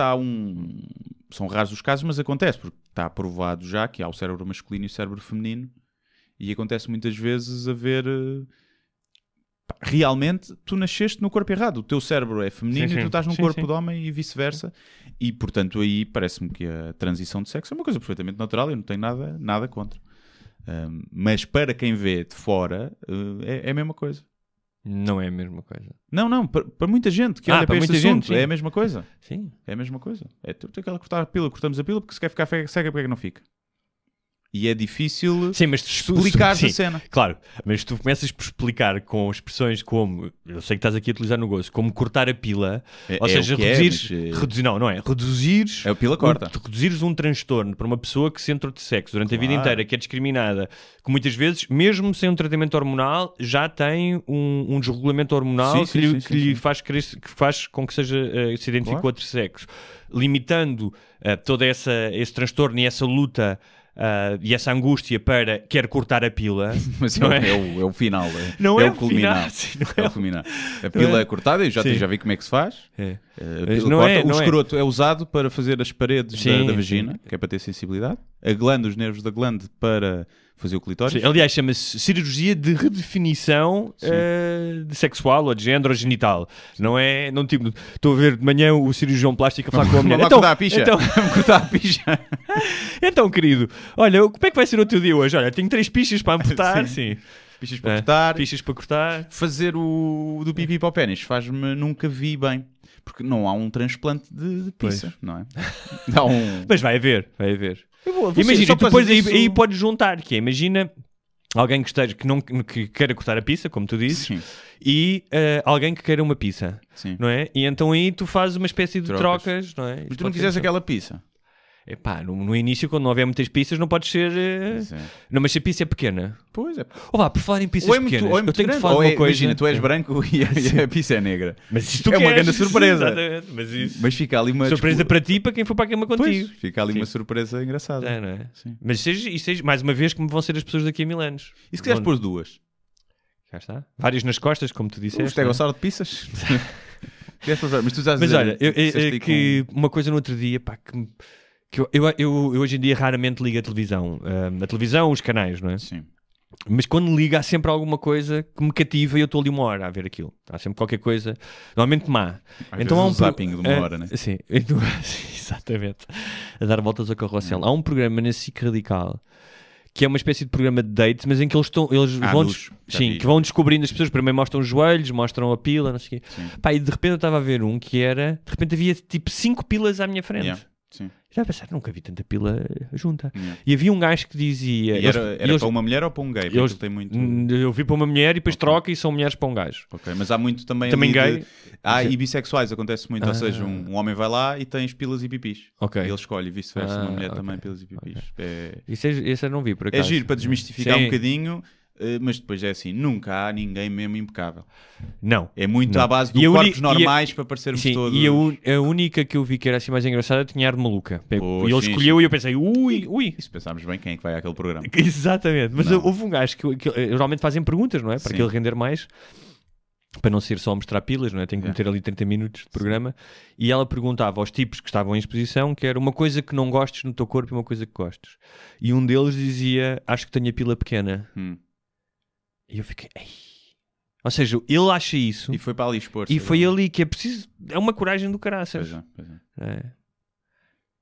são raros os casos, mas acontece, porque está provado já que há o cérebro masculino e o cérebro feminino e acontece muitas vezes haver... Realmente, tu nasceste no corpo errado. O teu cérebro é feminino e tu estás num corpo de homem e vice-versa. E, portanto, aí parece-me que a transição de sexo é uma coisa perfeitamente natural. Eu não tenho nada contra. Mas para quem vê de fora, é a mesma coisa. Não é a mesma coisa. Não. Para muita gente que olha para este assunto, gente, é a mesma coisa. Sim. É a mesma coisa. Tu tens que cortar a pila, cortamos a pila, porque se quer ficar cega, porque é que não fica? E é difícil explicar a cena. Claro, mas tu começas por explicar com expressões como, eu sei que estás aqui a utilizar no gozo, como cortar a pila, ou seja, reduzires... É a pila corta. Reduzires um transtorno para uma pessoa que se entra de sexo durante a vida inteira, que é discriminada, que muitas vezes, mesmo sem um tratamento hormonal, já tem um desregulamento hormonal que lhe faz com que se identifique com outro sexo. Limitando todo esse transtorno e essa luta... e essa angústia para quer cortar a pila, mas não é o final, não é é o culminar. É o culminar. A pila é cortada, eu já vi como é que se faz. O escroto é usado para fazer as paredes da vagina, que é para ter sensibilidade. A glande, os nervos da glande para fazer o clitóris. Sim, aliás, chama-se cirurgia de redefinição de sexual ou de género ou genital. Não tipo, estou a ver de manhã o cirurgião plástico a falar com a mulher. Então, cortar a picha. Cortar a picha. Então, querido, olha, como é que vai ser o teu dia hoje? Olha, tenho 3 pichas para amputar. Sim. Pichas para cortar. Pichas para cortar. Fazer o do pipi para o pénis nunca vi bem. Porque não há um transplante de pizza, não é? Mas vai haver. Imagina, depois aí podes juntar, imagina alguém que queira cortar a pizza, como tu dizes, e alguém que queira uma pizza, não é? E então aí tu fazes uma espécie de trocas, não é? Mas tu não quiseres aquela pizza? Epá, no início, quando não houver muitas pizzas, não podes ser... Não, mas se a pizza é pequena... Pois é. Por falar em pizzas pequenas, eu tenho que falar uma coisa... Imagina, tu és branco e a pizza é negra. Mas isso é uma grande surpresa. Exatamente. Mas fica ali uma... Surpresa para ti, para quem for para a cama contigo. Pois, fica ali uma surpresa engraçada. Não é? Sim. Mas seja, mais uma vez, como vão ser as pessoas daqui a 1000 anos. E se quiseres pôr 2? Já está. Várias nas costas, como tu disseste. Um estegossauro de pizzas? Mas tu estás a dizer... Mas olha, que uma coisa no outro dia, pá, que eu hoje em dia raramente ligo a televisão. A televisão, os canais, não é? Sim. Mas quando liga há sempre alguma coisa que me cativa e eu estou ali 1 hora a ver aquilo. Há sempre qualquer coisa, normalmente má. Então há um zapping de 1 hora, né? Sim, exatamente. A dar voltas ao carrossel. Há um programa na SIC Radical que é uma espécie de programa de date, mas em que eles vão, que vão descobrindo as pessoas. Primeiro mostram os joelhos, mostram a pila, não sei o quê. Pá, e de repente eu estava a ver um que era, de repente havia tipo 5 pilas à minha frente. Sim. Já a pensar, nunca vi tanta pila junta. E havia um gajo que dizia... E era para uma mulher ou para um gay? Porque tem muito... Eu vi para uma mulher e depois troca e são mulheres para um gajo. Ok, mas há muito também gay. E bissexuais, acontece muito. Ou seja, um homem vai lá e tens pilas e pipis. Ok. E ele escolhe vice-versa. Uma mulher também pilas e pipis. Isso eu não vi, por acaso. É giro para desmistificar um bocadinho... Mas depois é assim, nunca há ninguém mesmo impecável. Não. É muito à base de corpos normais para parecermos todos... E a única que eu vi que era assim mais engraçada tinha ar de maluca. E ele escolheu e eu pensei, ui. E se pensarmos bem, quem é que vai àquele programa? Exatamente. Mas houve um gajo que geralmente fazem perguntas, não é? Para que ele render mais. Para não ser só mostrar pilas, não é? Tem que meter ali 30 minutos de programa. E ela perguntava aos tipos que estavam em exposição que era uma coisa que não gostes no teu corpo e uma coisa que gostes. E um deles dizia, acho que tenho a pila pequena. E eu fiquei... Ei. Ou seja, ele acha isso... E foi para ali expor. E foi ali que é preciso... É uma coragem do caraças. Pois é.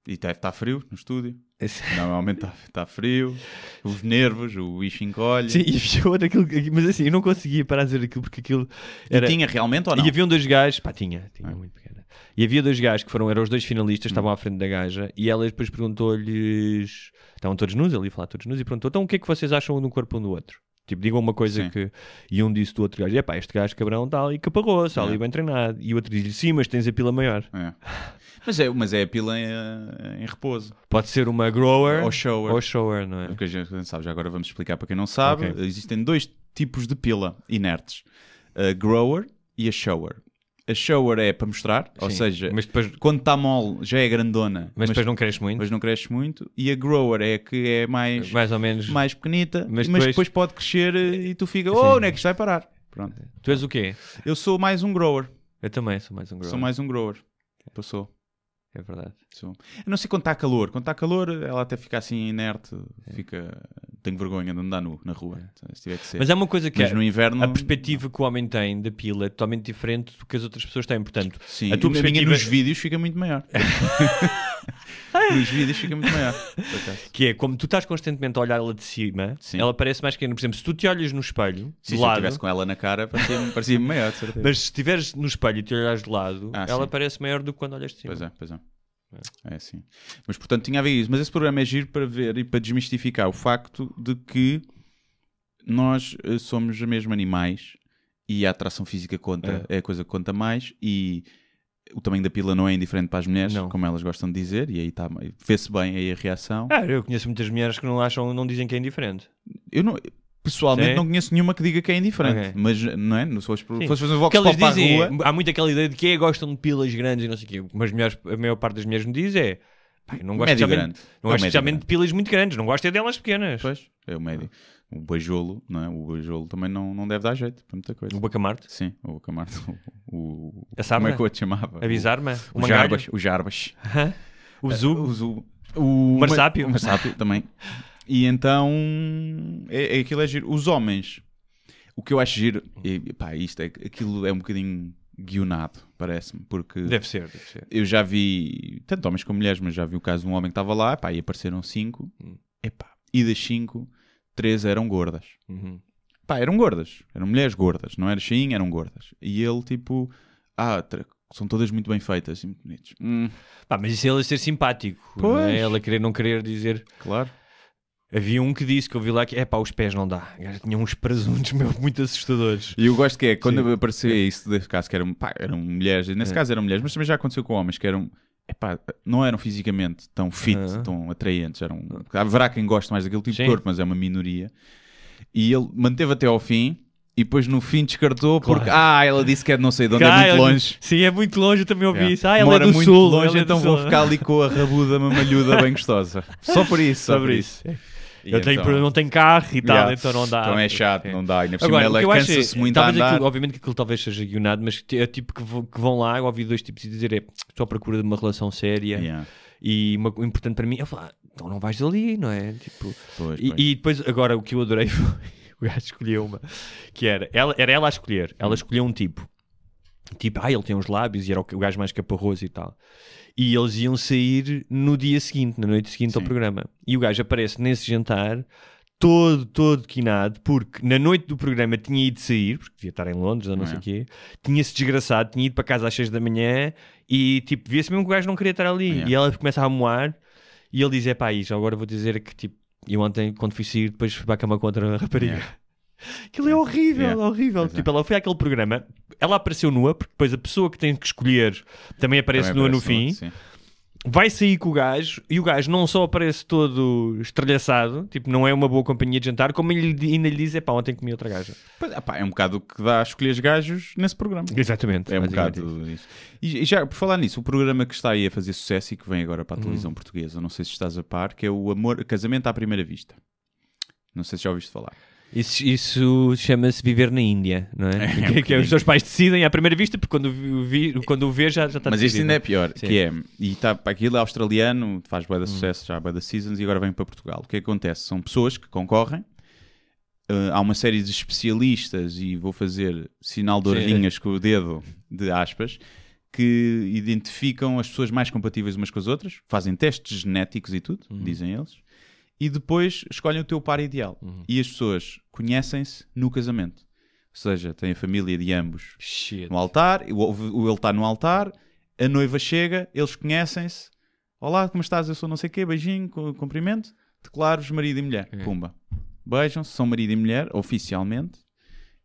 E deve estar frio no estúdio. Normalmente está frio. Os nervos, o bicho encolhe. Sim, e fechou daquilo... Mas assim, eu não conseguia parar de dizer aquilo porque aquilo... Era... E tinha realmente ou não? E havia dois gajos... Pá, tinha muito pequena. E havia dois gajos que eram os dois finalistas, estavam à frente da gaja, e ela depois perguntou-lhes... Estavam todos nus, ali a falar todos nus, e perguntou, então o que é que vocês acham de um corpo um do outro? Tipo, digam uma coisa que... E um disse do outro gajo, este gajo cabrão está ali caparroso, está ali bem treinado. E o outro diz-lhe, sim, mas tens a pila maior. Mas é a pila em repouso. Pode ser uma grower ou shower, não é? Porque a gente não sabe, já agora vamos explicar para quem não sabe. Okay. Existem 2 tipos de pila inertes. A grower e a shower. A shower é para mostrar, ou seja, mas depois, quando está mole já é grandona. Mas depois não cresce muito. Mas não cresce muito. E a grower é que é mais ou menos mais pequenita, mas depois pode crescer e tu fica, onde é que isto vai parar? Pronto. Tu és o quê? Eu sou mais um grower. Eu também sou mais um grower. Sou mais um grower. Eu sou. É verdade. Eu não sei quando está calor. Quando está calor, ela até fica assim inerte. Tenho vergonha de andar na rua. Se tiver que ser. Mas é uma coisa que no inverno, a perspectiva que o homem tem da pila é totalmente diferente do que as outras pessoas têm. Portanto, sim, a tua perspectiva... nos vídeos fica muito maior. Nos vídeos fica muito maior. Que é, como tu estás constantemente a olhar ela de cima, ela parece mais pequena. Por exemplo, se tu te olhas no espelho, se eu estivesse com ela na cara, parecia-me maior, de certeza. Mas se estiveres no espelho e te olhares de lado, ela parece maior do que quando olhas de cima. Pois é. É assim. Mas portanto tinha a ver isso. Mas esse programa é giro para ver e para desmistificar o facto de que nós somos mesmo animais e a atração física conta, é a coisa que conta mais, e o tamanho da pila não é indiferente para as mulheres, como elas gostam de dizer, e aí vê-se bem aí a reação. Eu conheço muitas mulheres que não dizem que é indiferente. Eu não... Pessoalmente não conheço nenhuma que diga que é indiferente, mas não é? Se fosse fazer um vox pop para a rua... Há muito aquela ideia de que gostam de pilas grandes e não sei o quê. Mas a maior parte das mulheres me diz não gosto especialmente de pilas muito grandes, não gosto delas pequenas. Pois, é o médio. O beijolo, não é? O beijolo também não deve dar jeito para muita coisa. O bacamarte? Sim, o bacamarte. A sarna? Como é que eu te chamava? A bizarma? O jarbas. O zugo? O marsápio? O marsápio também. E então, aquilo é giro. Os homens, o que eu acho giro, aquilo é um bocadinho guionado, parece-me, porque... Deve ser. Eu já vi, tanto homens como mulheres, mas já vi o caso de um homem que estava lá, e apareceram 5, e das 5, 3 eram gordas. Eram gordas, eram mulheres gordas, não era cheinho, eram gordas. E ele, tipo, são todas muito bem feitas, muito bonitas. Mas isso é ele ser simpático, não é? Ela querer não querer dizer... Claro. Havia um que disse, que eu vi lá, que os pés não dá. Tinha uns presuntos muito assustadores. E eu gosto que quando apareceu isso, desse caso, que eram mulheres, nesse caso eram mulheres, mas também já aconteceu com homens, que eram, não eram fisicamente tão fit, tão atraentes. Haverá quem goste mais daquele tipo de corpo, mas é uma minoria. E ele manteve até ao fim, e depois no fim descartou, porque ela disse que é de não sei de onde, é muito longe. Sim, é muito longe, eu também ouvi isso. Ela mora é do muito sul. Longe, então vou ficar ali com a rabuda mamalhuda bem gostosa. Só por isso. Não tenho carro e tal, então não dá. Então é chato, não dá. E agora, ela cansa-se muito a andar. Obviamente que aquilo talvez seja guionado, mas é tipo que vão lá, eu ouvi 2 tipos de dizer, estou à procura de uma relação séria. E o importante para mim é falar, então não vais ali, não é? Tipo, e depois, agora, o que eu adorei foi, o gajo escolheu uma, que era ela a escolher. Ela escolheu um tipo, ele tem uns lábios e era o gajo mais caparroso e tal. E eles iam sair no dia seguinte, na noite seguinte ao programa. E o gajo aparece nesse jantar todo quinado, porque na noite do programa tinha ido sair, porque devia estar em Londres ou não sei o quê, tinha-se desgraçado, tinha ido para casa às 6 da manhã e tipo, via-se mesmo que o gajo não queria estar ali. E ela começa a moar e ele diz, já agora vou dizer que tipo, eu ontem quando fui sair depois fui para a cama contra a rapariga. Aquilo é horrível, horrível. Tipo, ela foi àquele programa, ela apareceu nua, porque depois a pessoa que tem que escolher também aparece nua no fim. Vai sair com o gajo e o gajo não só aparece todo estrelhaçado, tipo, não é uma boa companhia de jantar, como ele ainda lhe diz, ontem comi outra gaja. É um bocado o que dá a escolher os gajos nesse programa. Exatamente. É um bocado isso. E já, por falar nisso, o programa que está aí a fazer sucesso e que vem agora para a televisão portuguesa, não sei se estás a par, que é o Casamento à Primeira Vista. Não sei se já ouviste falar. Isso chama-se viver na Índia, não é? Que os teus pais decidem à primeira vista, porque quando o vês já está decidido. Mas isto ainda é pior, que é, e aquilo é australiano, faz bué de sucesso, já bué da seasons, e agora vem para Portugal. O que acontece? São pessoas que concorrem, há uma série de especialistas, e vou fazer sinal de orelhinhas com o dedo, de aspas, que identificam as pessoas mais compatíveis umas com as outras, fazem testes genéticos e tudo, dizem eles, e depois escolhem o teu par ideal. E as pessoas conhecem-se no casamento. Ou seja, tem a família de ambos no altar, ele está no altar, a noiva chega, eles conhecem-se. Olá, como estás? Eu sou não sei o quê, beijinho, cumprimento. Declaro-vos marido e mulher. Pumba. Beijam-se, são marido e mulher, oficialmente.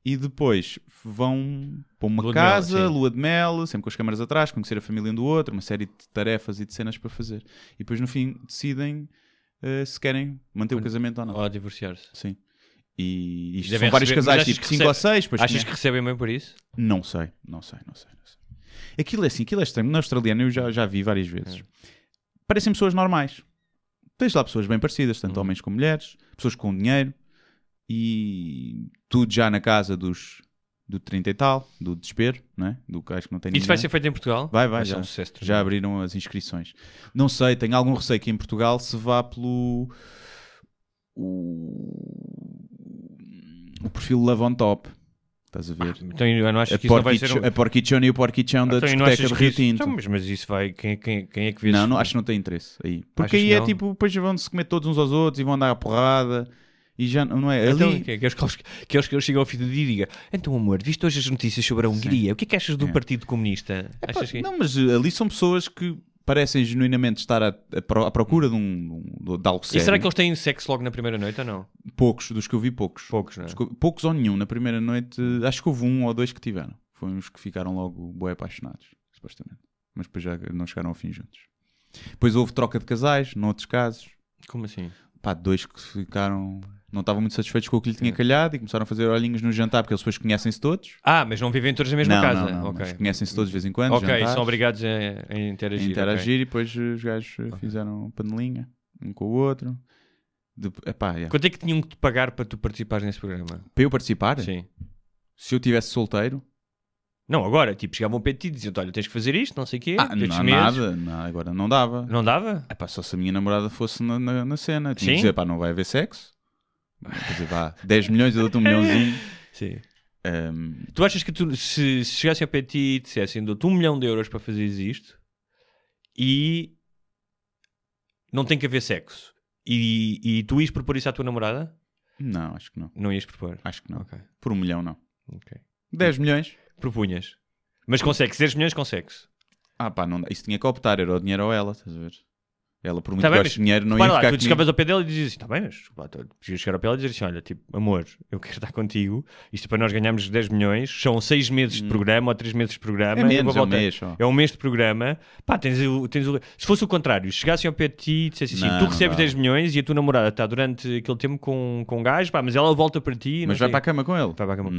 E depois vão para uma casa, lua de mel, sempre com as câmaras atrás, conhecer a família um do outro, uma série de tarefas e de cenas para fazer. E depois no fim decidem se querem manter o casamento ou não. Ou divorciar-se. Sim. E isto são vários casais, tipo 5 ou 6. Achas que recebem bem por isso? Não sei. Aquilo é assim, aquilo é estranho. No australiano eu já vi várias vezes. Parecem pessoas normais. Tens lá pessoas bem parecidas, tanto homens como mulheres, pessoas com dinheiro, e tudo já na casa do 30 e tal, do desespero, não é? Do gajo que não tem ninguém. Isso vai ser feito em Portugal? Vai já abriram as inscrições. Não sei, tenho algum receio que em Portugal se vá pelo o perfil Love on Top. Estás a ver? Então eu não acho que isso não vai ser a porquichona e o porquichão da discoteca de Rio Tinto. Então, mas isso vai... Quem é que vê isso? Não, acho que não tem interesse aí. Porque aí é tipo, depois vão-se comer todos uns aos outros e vão andar à porrada. E já não é então, ali. Que eles chegam ao fim do dia e digam: então, amor, viste hoje as notícias sobre a Hungria? O que é que achas do Partido Comunista? Não, mas ali são pessoas que parecem genuinamente estar à procura de algo sério. E será que eles têm sexo logo na primeira noite ou não? Poucos, dos que eu vi, poucos. Poucos, não é? Poucos ou nenhum. Na primeira noite, acho que houve 1 ou 2 que tiveram. Foram uns que ficaram logo bué apaixonados, supostamente. Mas depois já não chegaram ao fim juntos. Depois houve troca de casais, noutros casos. Como assim? 2 que ficaram... Não estavam muito satisfeitos com o que lhe tinha calhado e começaram a fazer olhinhos no jantar, porque eles depois conhecem-se todos. Mas não vivem todos na mesma casa? Não, okay. Mas conhecem-se todos de vez em quando. Ok, são obrigados a interagir. E depois os gajos fizeram panelinha, um com o outro. Quanto é que tinham que te pagar para tu participares nesse programa? Para eu participar? Sim. Se eu estivesse solteiro? Não, agora, tipo, chegavam para ti e diziam: olha, tens que fazer isto, não sei o quê. Agora não dava. Não dava? Só se a minha namorada fosse na cena. Tinha que dizer, não vai haver sexo. Quer dizer, 10 milhões, eu dou-te 1 milhãozinho. Sim. Tu achas que se chegassem ao pé de ti e dissessem: dou-te 1 milhão de euros para fazeres isto e não tem que haver sexo, e tu ias propor isso à tua namorada? Não, acho que não. Não ias propor? Acho que não. Okay. Por 1 milhão, não. Okay. 10 milhões? Propunhas. Mas consegue-se, 10 milhões consegue-se. Não dá. Isso tinha que optar, era o dinheiro ou ela, estás a ver? Ela, por muito que goste de dinheiro, não ia ficar tu chegavas ao pé dela e dizias assim: tá bem, mas podias chegar ao pé dela e dizer assim: olha, tipo, amor, eu quero estar contigo, isto para nós ganharmos 10 milhões, são 6 meses de programa ou 3 meses de programa. É menos, é um mês de programa. Se fosse o contrário, chegassem ao pé de ti e dissessem assim: tu recebes 10 milhões e a tua namorada está durante aquele tempo com um gajo, mas ela volta para ti. Mas vai para a cama com ele? Vai para a cama com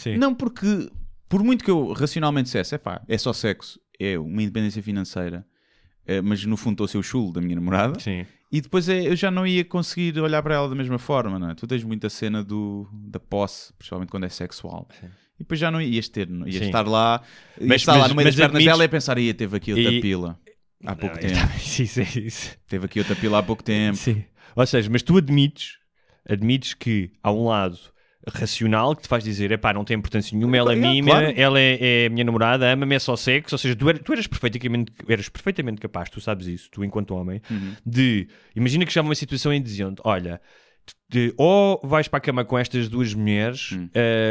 ele. Não, porque por muito que eu racionalmente dissesse: é só sexo, é uma independência financeira. Mas no fundo estou a ser o chulo da minha namorada. Sim. E depois eu já não ia conseguir olhar para ela da mesma forma, não é? Tu tens muita cena da posse, principalmente quando é sexual. Sim. E depois já não ias estar lá, estar lá no meio das pernas dela e a pensar: teve aqui outra pila há pouco tempo. Isso. Teve aqui outra pila há pouco tempo. Sim. Ou seja, mas tu admites que há um lado racional que te faz dizer, epá, não tem importância nenhuma, ela é minha, claro. Ela é a minha namorada, ama-me, é só sexo. Ou seja, tu eras perfeitamente capaz, tu sabes isso, tu enquanto homem, de... Imagina que já uma situação em diziam-te, olha... ou vais para a cama com estas duas mulheres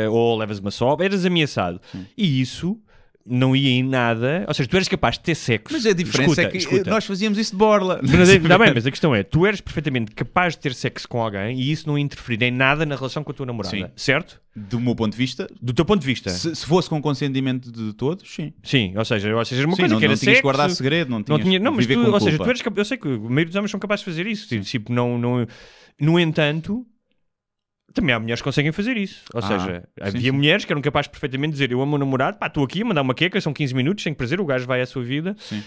ou levas uma só, eras ameaçado. E isso não ia em nada, ou seja, tu eras capaz de ter sexo. Mas a diferença é que nós fazíamos isso de borla. Não, bem, mas a questão é, tu eras perfeitamente capaz de ter sexo com alguém e isso não interferir em nada na relação com a tua namorada, certo? Do meu ponto de vista. Do teu ponto de vista. Se fosse com consentimento de todos, sim. Sim, ou seja uma coisa que era não tinhas sexo, guardar segredo, não tinhas mas viver tu, com ou seja, culpa. tu eras, eu sei que a maioria dos homens são capazes de fazer isso. Tipo, no entanto, também há mulheres que conseguem fazer isso. Ou seja, havia mulheres que eram capazes de perfeitamente dizer, eu amo o meu namorado, pá, estou aqui a mandar uma queca, são 15 minutos, sem prazer, o gajo vai à sua vida. Sim.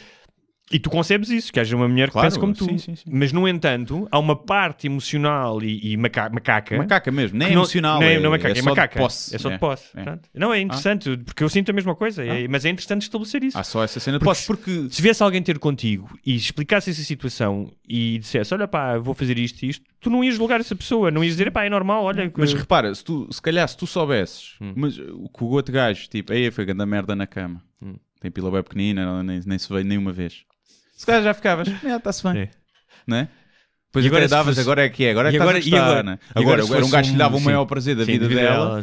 E tu concebes isso, que haja uma mulher que pense como tu. Sim. Mas, no entanto, há uma parte emocional e macaca. Macaca mesmo, nem é emocional. Não é macaca, é macaca. De posse. É só de posse. Não, é interessante, porque eu sinto a mesma coisa. Mas é interessante estabelecer isso. Há só essa cena de posse. Porque se viesse alguém ter contigo e explicasse essa situação e dissesse, olha pá, vou fazer isto e isto, tu não ias julgar essa pessoa, não ias dizer, pá, é normal, olha... Mas repara, se calhar se tu soubesses, mas o que o outro gajo, tipo, aí foi grande merda na cama, tem pila bem pequenina, nem se veio nenhuma vez. Se calhar já ficavas, está-se bem, não é? Depois agora davas, agora é que é, agora é que estás a gostar, né? Agora era um gajo que lhe dava o maior prazer da vida dela,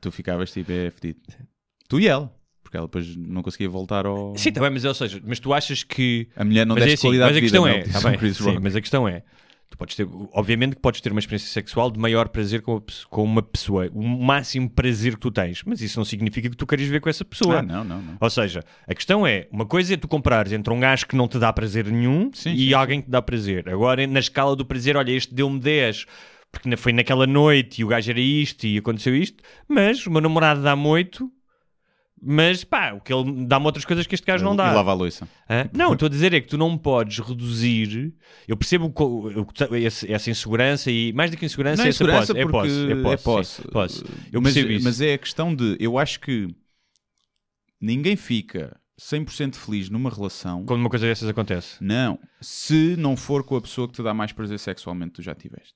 tu ficavas tipo, é fedido. Tu e ela, porque ela depois não conseguia voltar ao... Sim, está bem, mas tu achas que... A mulher não deste qualidade de vida, mas a questão é, tu podes ter, obviamente que podes ter uma experiência sexual de maior prazer com uma pessoa, o máximo prazer que tu tens, mas isso não significa que tu queres ver com essa pessoa. Não. Ou seja, a questão é, uma coisa é tu comprares entre um gajo que não te dá prazer nenhum e alguém que te dá prazer. Agora, na escala do prazer, olha, este deu-me 10, porque foi naquela noite e o gajo era isto e aconteceu isto, mas o meu namorado dá-me 8... Mas pá, o que ele dá-me outras coisas que este gajo não dá. E lava a louça. Não, estou a dizer é que tu não podes reduzir. Eu percebo essa insegurança e mais do que insegurança, não é insegurança é posse. Eu percebo isso. Mas é a questão de, eu acho que ninguém fica 100% feliz numa relação quando uma coisa dessas acontece. Não, se não for com a pessoa que te dá mais prazer sexualmente que tu já tiveste.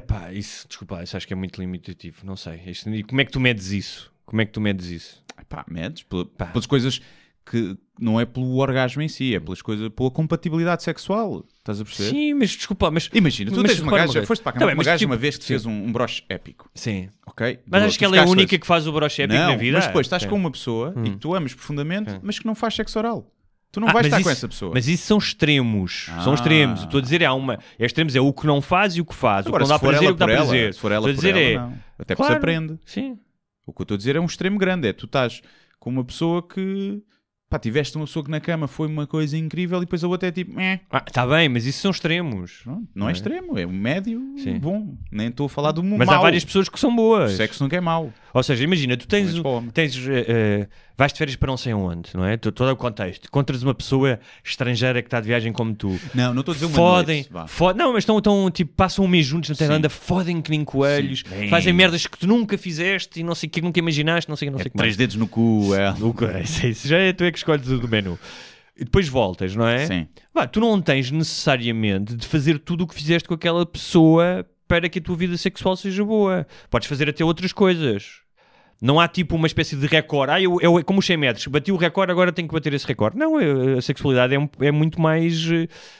Pá, desculpa, isso acho que é muito limitativo. Não sei. Como é que tu medes isso? Pá, medes pelas coisas que não é pelo orgasmo em si, é pelas coisas, pela compatibilidade sexual. Estás a perceber? Sim, mas desculpa, imagina, tu tens uma gaja, foste para a cama com uma gaja uma vez que te fez um broche épico. Sim. Ok? Mas acho que ela é a única que faz o broche épico na vida. Mas depois estás com uma pessoa e que tu amas profundamente, mas que não faz sexo oral. Tu não vais estar com essa pessoa. Mas isso são extremos. São extremos. Estou a dizer, extremos é o que não faz e o que faz. Agora, o que não dá prazer e o que dá prazer. Se for ela por ela, não. Até porque se aprende. Sim. O que eu estou a dizer é um extremo grande. É tu estás com uma pessoa que... Pá, tiveste uma pessoa que na cama foi uma coisa incrível e depois a outra é tipo... Está bem, mas isso são extremos. Não é extremo, é um médio bom. Nem estou a falar do mau. Mas há várias pessoas que são boas. O sexo nunca é mau. Ou seja, imagina, tu vais de férias para não sei onde, não é? Todo o contexto. Encontras uma pessoa estrangeira que está de viagem como tu. Não estou a dizer uma noite. Não, mas estão tipo, passam um mês juntos na Tailândia, fodem que nem coelhos, fazem merdas que tu nunca fizeste e não sei o que nunca imaginaste, não sei o que mais. 3 dedos no cu, Isso já é tu é que escolhes do menu. E depois voltas, não é? Sim. Tu não tens necessariamente de fazer tudo o que fizeste com aquela pessoa para que a tua vida sexual seja boa. Podes fazer até outras coisas. Não há tipo uma espécie de recorde. Eu como os 100 metros, bati o recorde, agora tenho que bater esse recorde. Não, a sexualidade é muito mais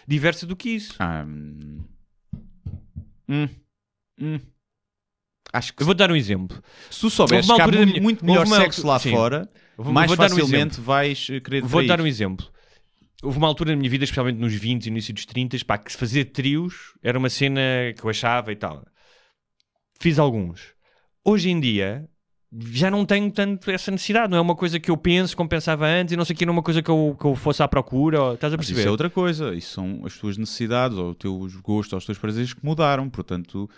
diversa do que isso. Acho que eu vou dar um exemplo. Se tu souberes que há muito melhor sexo lá fora, mais facilmente vais querer. Vou dar um exemplo. Houve uma altura na minha vida, especialmente nos 20 e no início dos 30, que se fazer trios era uma cena que eu achava e tal. Fiz alguns. Hoje em dia já não tenho tanto essa necessidade. Não é uma coisa que eu penso como pensava antes e não sei o que, não é uma coisa que eu fosse à procura. Estás a perceber? Isso é outra coisa. Isso são as tuas necessidades ou os teus gostos ou os teus prazeres que mudaram. Portanto,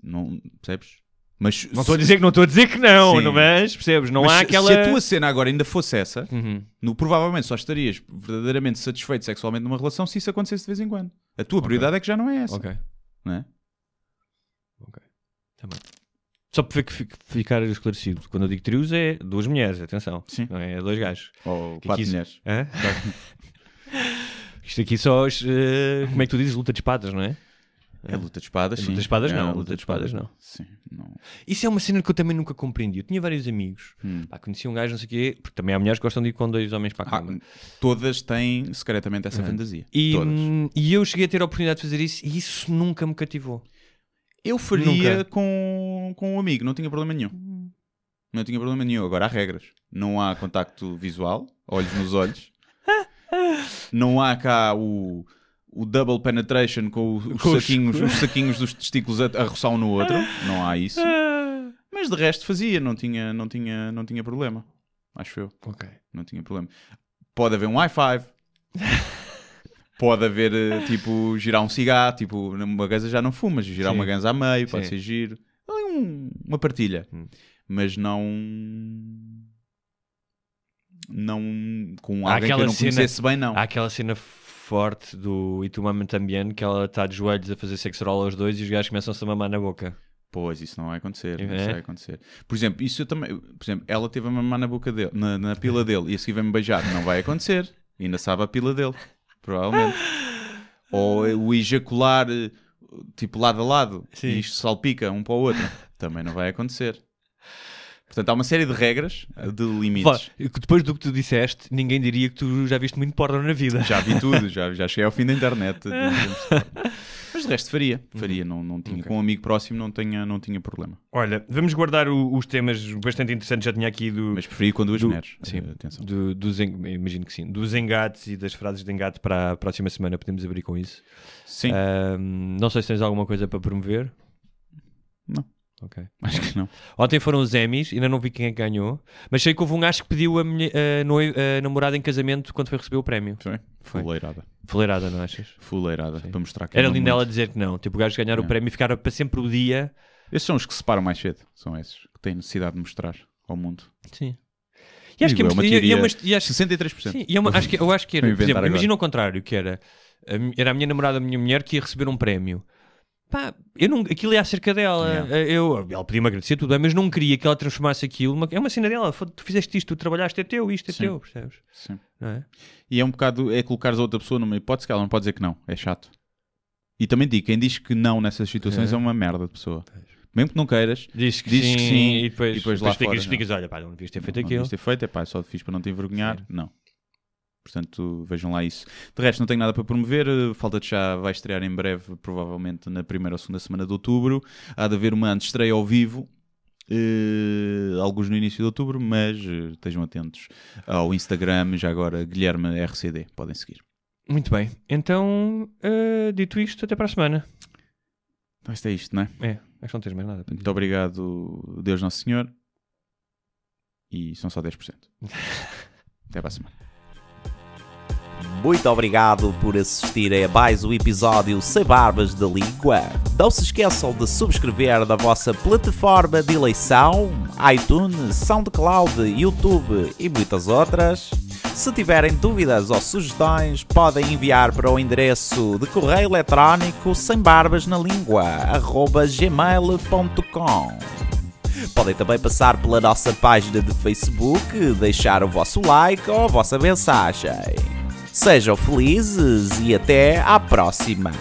não percebes? Mas não estou a dizer que não, não, mas percebes? Não há aquela... Se a tua cena agora ainda fosse essa, provavelmente só estarias verdadeiramente satisfeito sexualmente numa relação se isso acontecesse de vez em quando. A tua prioridade é que já não é essa. Não é? Ok. Tá bem. Só para ficar esclarecido, quando eu digo trios é 2 mulheres, atenção. Sim. Não é 2 gajos. Ou 4 mulheres. Isto aqui só... como é que tu dizes? Luta de espadas, não é? É luta de espadas, sim. Luta de espadas não, luta de espadas não. Sim, não. Isso é uma cena que eu também nunca compreendi. Eu tinha vários amigos, conheci um gajo, não sei o quê, porque também há mulheres que gostam de ir com 2 homens para a cama. Todas têm secretamente essa fantasia. E eu cheguei a ter a oportunidade de fazer isso e isso nunca me cativou. Eu faria com um amigo, não tinha problema nenhum. Não tinha problema nenhum. Agora há regras. Não há contacto visual, olhos nos olhos. Não há cá o double penetration com os saquinhos dos testículos a roçar um no outro. Não há isso. Mas de resto fazia, não tinha problema. Acho eu. Ok. Não tinha problema. Pode haver um high five. Pode haver, tipo, girar um cigarro. Tipo, uma ganza já não fuma, mas girar uma ganza a meio, pode ser giro. Uma partilha. Mas não com alguém que eu não conhecesse bem, não. Há aquela cena forte do E tu mama também, que ela está de joelhos a fazer sexo oral aos dois e os gajos começam-se a mamar na boca. Pois, isso não vai acontecer. Isso vai acontecer. Por exemplo, isso eu também. Por exemplo, ela teve a mamar na boca dele, na pila dele, e a seguir vem-me beijar. Não vai acontecer. Ainda sabe a pila dele. Provavelmente. Ou o ejacular, tipo, lado a lado. Sim. E isto salpica um para o outro. Também não vai acontecer. Portanto, há uma série de regras, de limites. Depois do que tu disseste, ninguém diria que tu já viste muito porno na vida. Já vi tudo, já cheguei ao fim da internet. Mas de resto faria. Não tinha. Com um amigo próximo não tinha problema. Olha, vamos guardar os temas bastante interessantes. Já tinha aqui do... Mas preferi com 2 mulheres. Sim, atenção. Imagino que sim. Dos engates e das frases de engate para a próxima semana. Podemos abrir com isso. Sim. Não sei se tens alguma coisa para promover. Não. Ok. Acho que não. Ontem foram os Emmys, ainda não vi quem é que ganhou, mas sei que houve um gajo que pediu a namorada em casamento quando foi receber o prémio. Foi? Fuleirada. Fuleirada, não achas? Fuleirada, para mostrar que era lindo ela dizer que não. Tipo, o gajo ganhar o prémio e ficar para sempre o dia. Esses são os que se separam mais cedo. São esses que têm necessidade de mostrar ao mundo. Sim. E acho que é uma teoria... 63%. Sim, eu acho que era, por exemplo, imagina o contrário, que era a minha namorada, a minha mulher, que ia receber um prémio. Pá, aquilo é acerca dela. Ela podia-me agradecer tudo bem, mas não queria que ela transformasse aquilo. É uma cena dela. Tu fizeste isto, tu trabalhaste, é teu, isto é teu, percebes? Sim. Não é? E é um bocado, colocares a outra pessoa numa hipótese que ela não pode dizer que não. É chato. E também digo, quem diz que não nessas situações é uma merda de pessoa. Mesmo que não queiras, diz que sim e depois lá fora. Ficas, olha, pá, não devias ter feito aquilo. Não devias ter feito, só fiz para não te envergonhar. Não. Portanto, vejam lá isso. De resto, não tenho nada para promover. Falta de Chá vai estrear em breve, provavelmente na primeira ou segunda semana de outubro. Há de haver uma antestreia ao vivo, alguns no início de outubro, mas estejam atentos ao Instagram, já agora Guilherme RCD. Podem seguir. Muito bem. Então, dito isto, até para a semana. Então, isto é isto, não é? É, acho que não tens mais nada. Muito obrigado, Deus Nosso Senhor. E são só 10%. Até para a semana. Muito obrigado por assistir a mais um episódio Sem Barbas da Língua. Não se esqueçam de subscrever na vossa plataforma de eleição, iTunes, SoundCloud, YouTube e muitas outras. Se tiverem dúvidas ou sugestões, podem enviar para o endereço de correio eletrónico sembarbasnalingua@gmail.com. Podem também passar pela nossa página de Facebook, deixar o vosso like ou a vossa mensagem. Sejam felizes e até à próxima.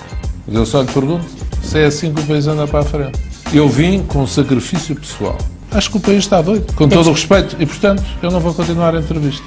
Mas eu só lhe pergunto se é assim que o país anda para a frente. Eu vim com sacrifício pessoal. Acho que o país está doido, com todo o respeito, e portanto eu não vou continuar a entrevista.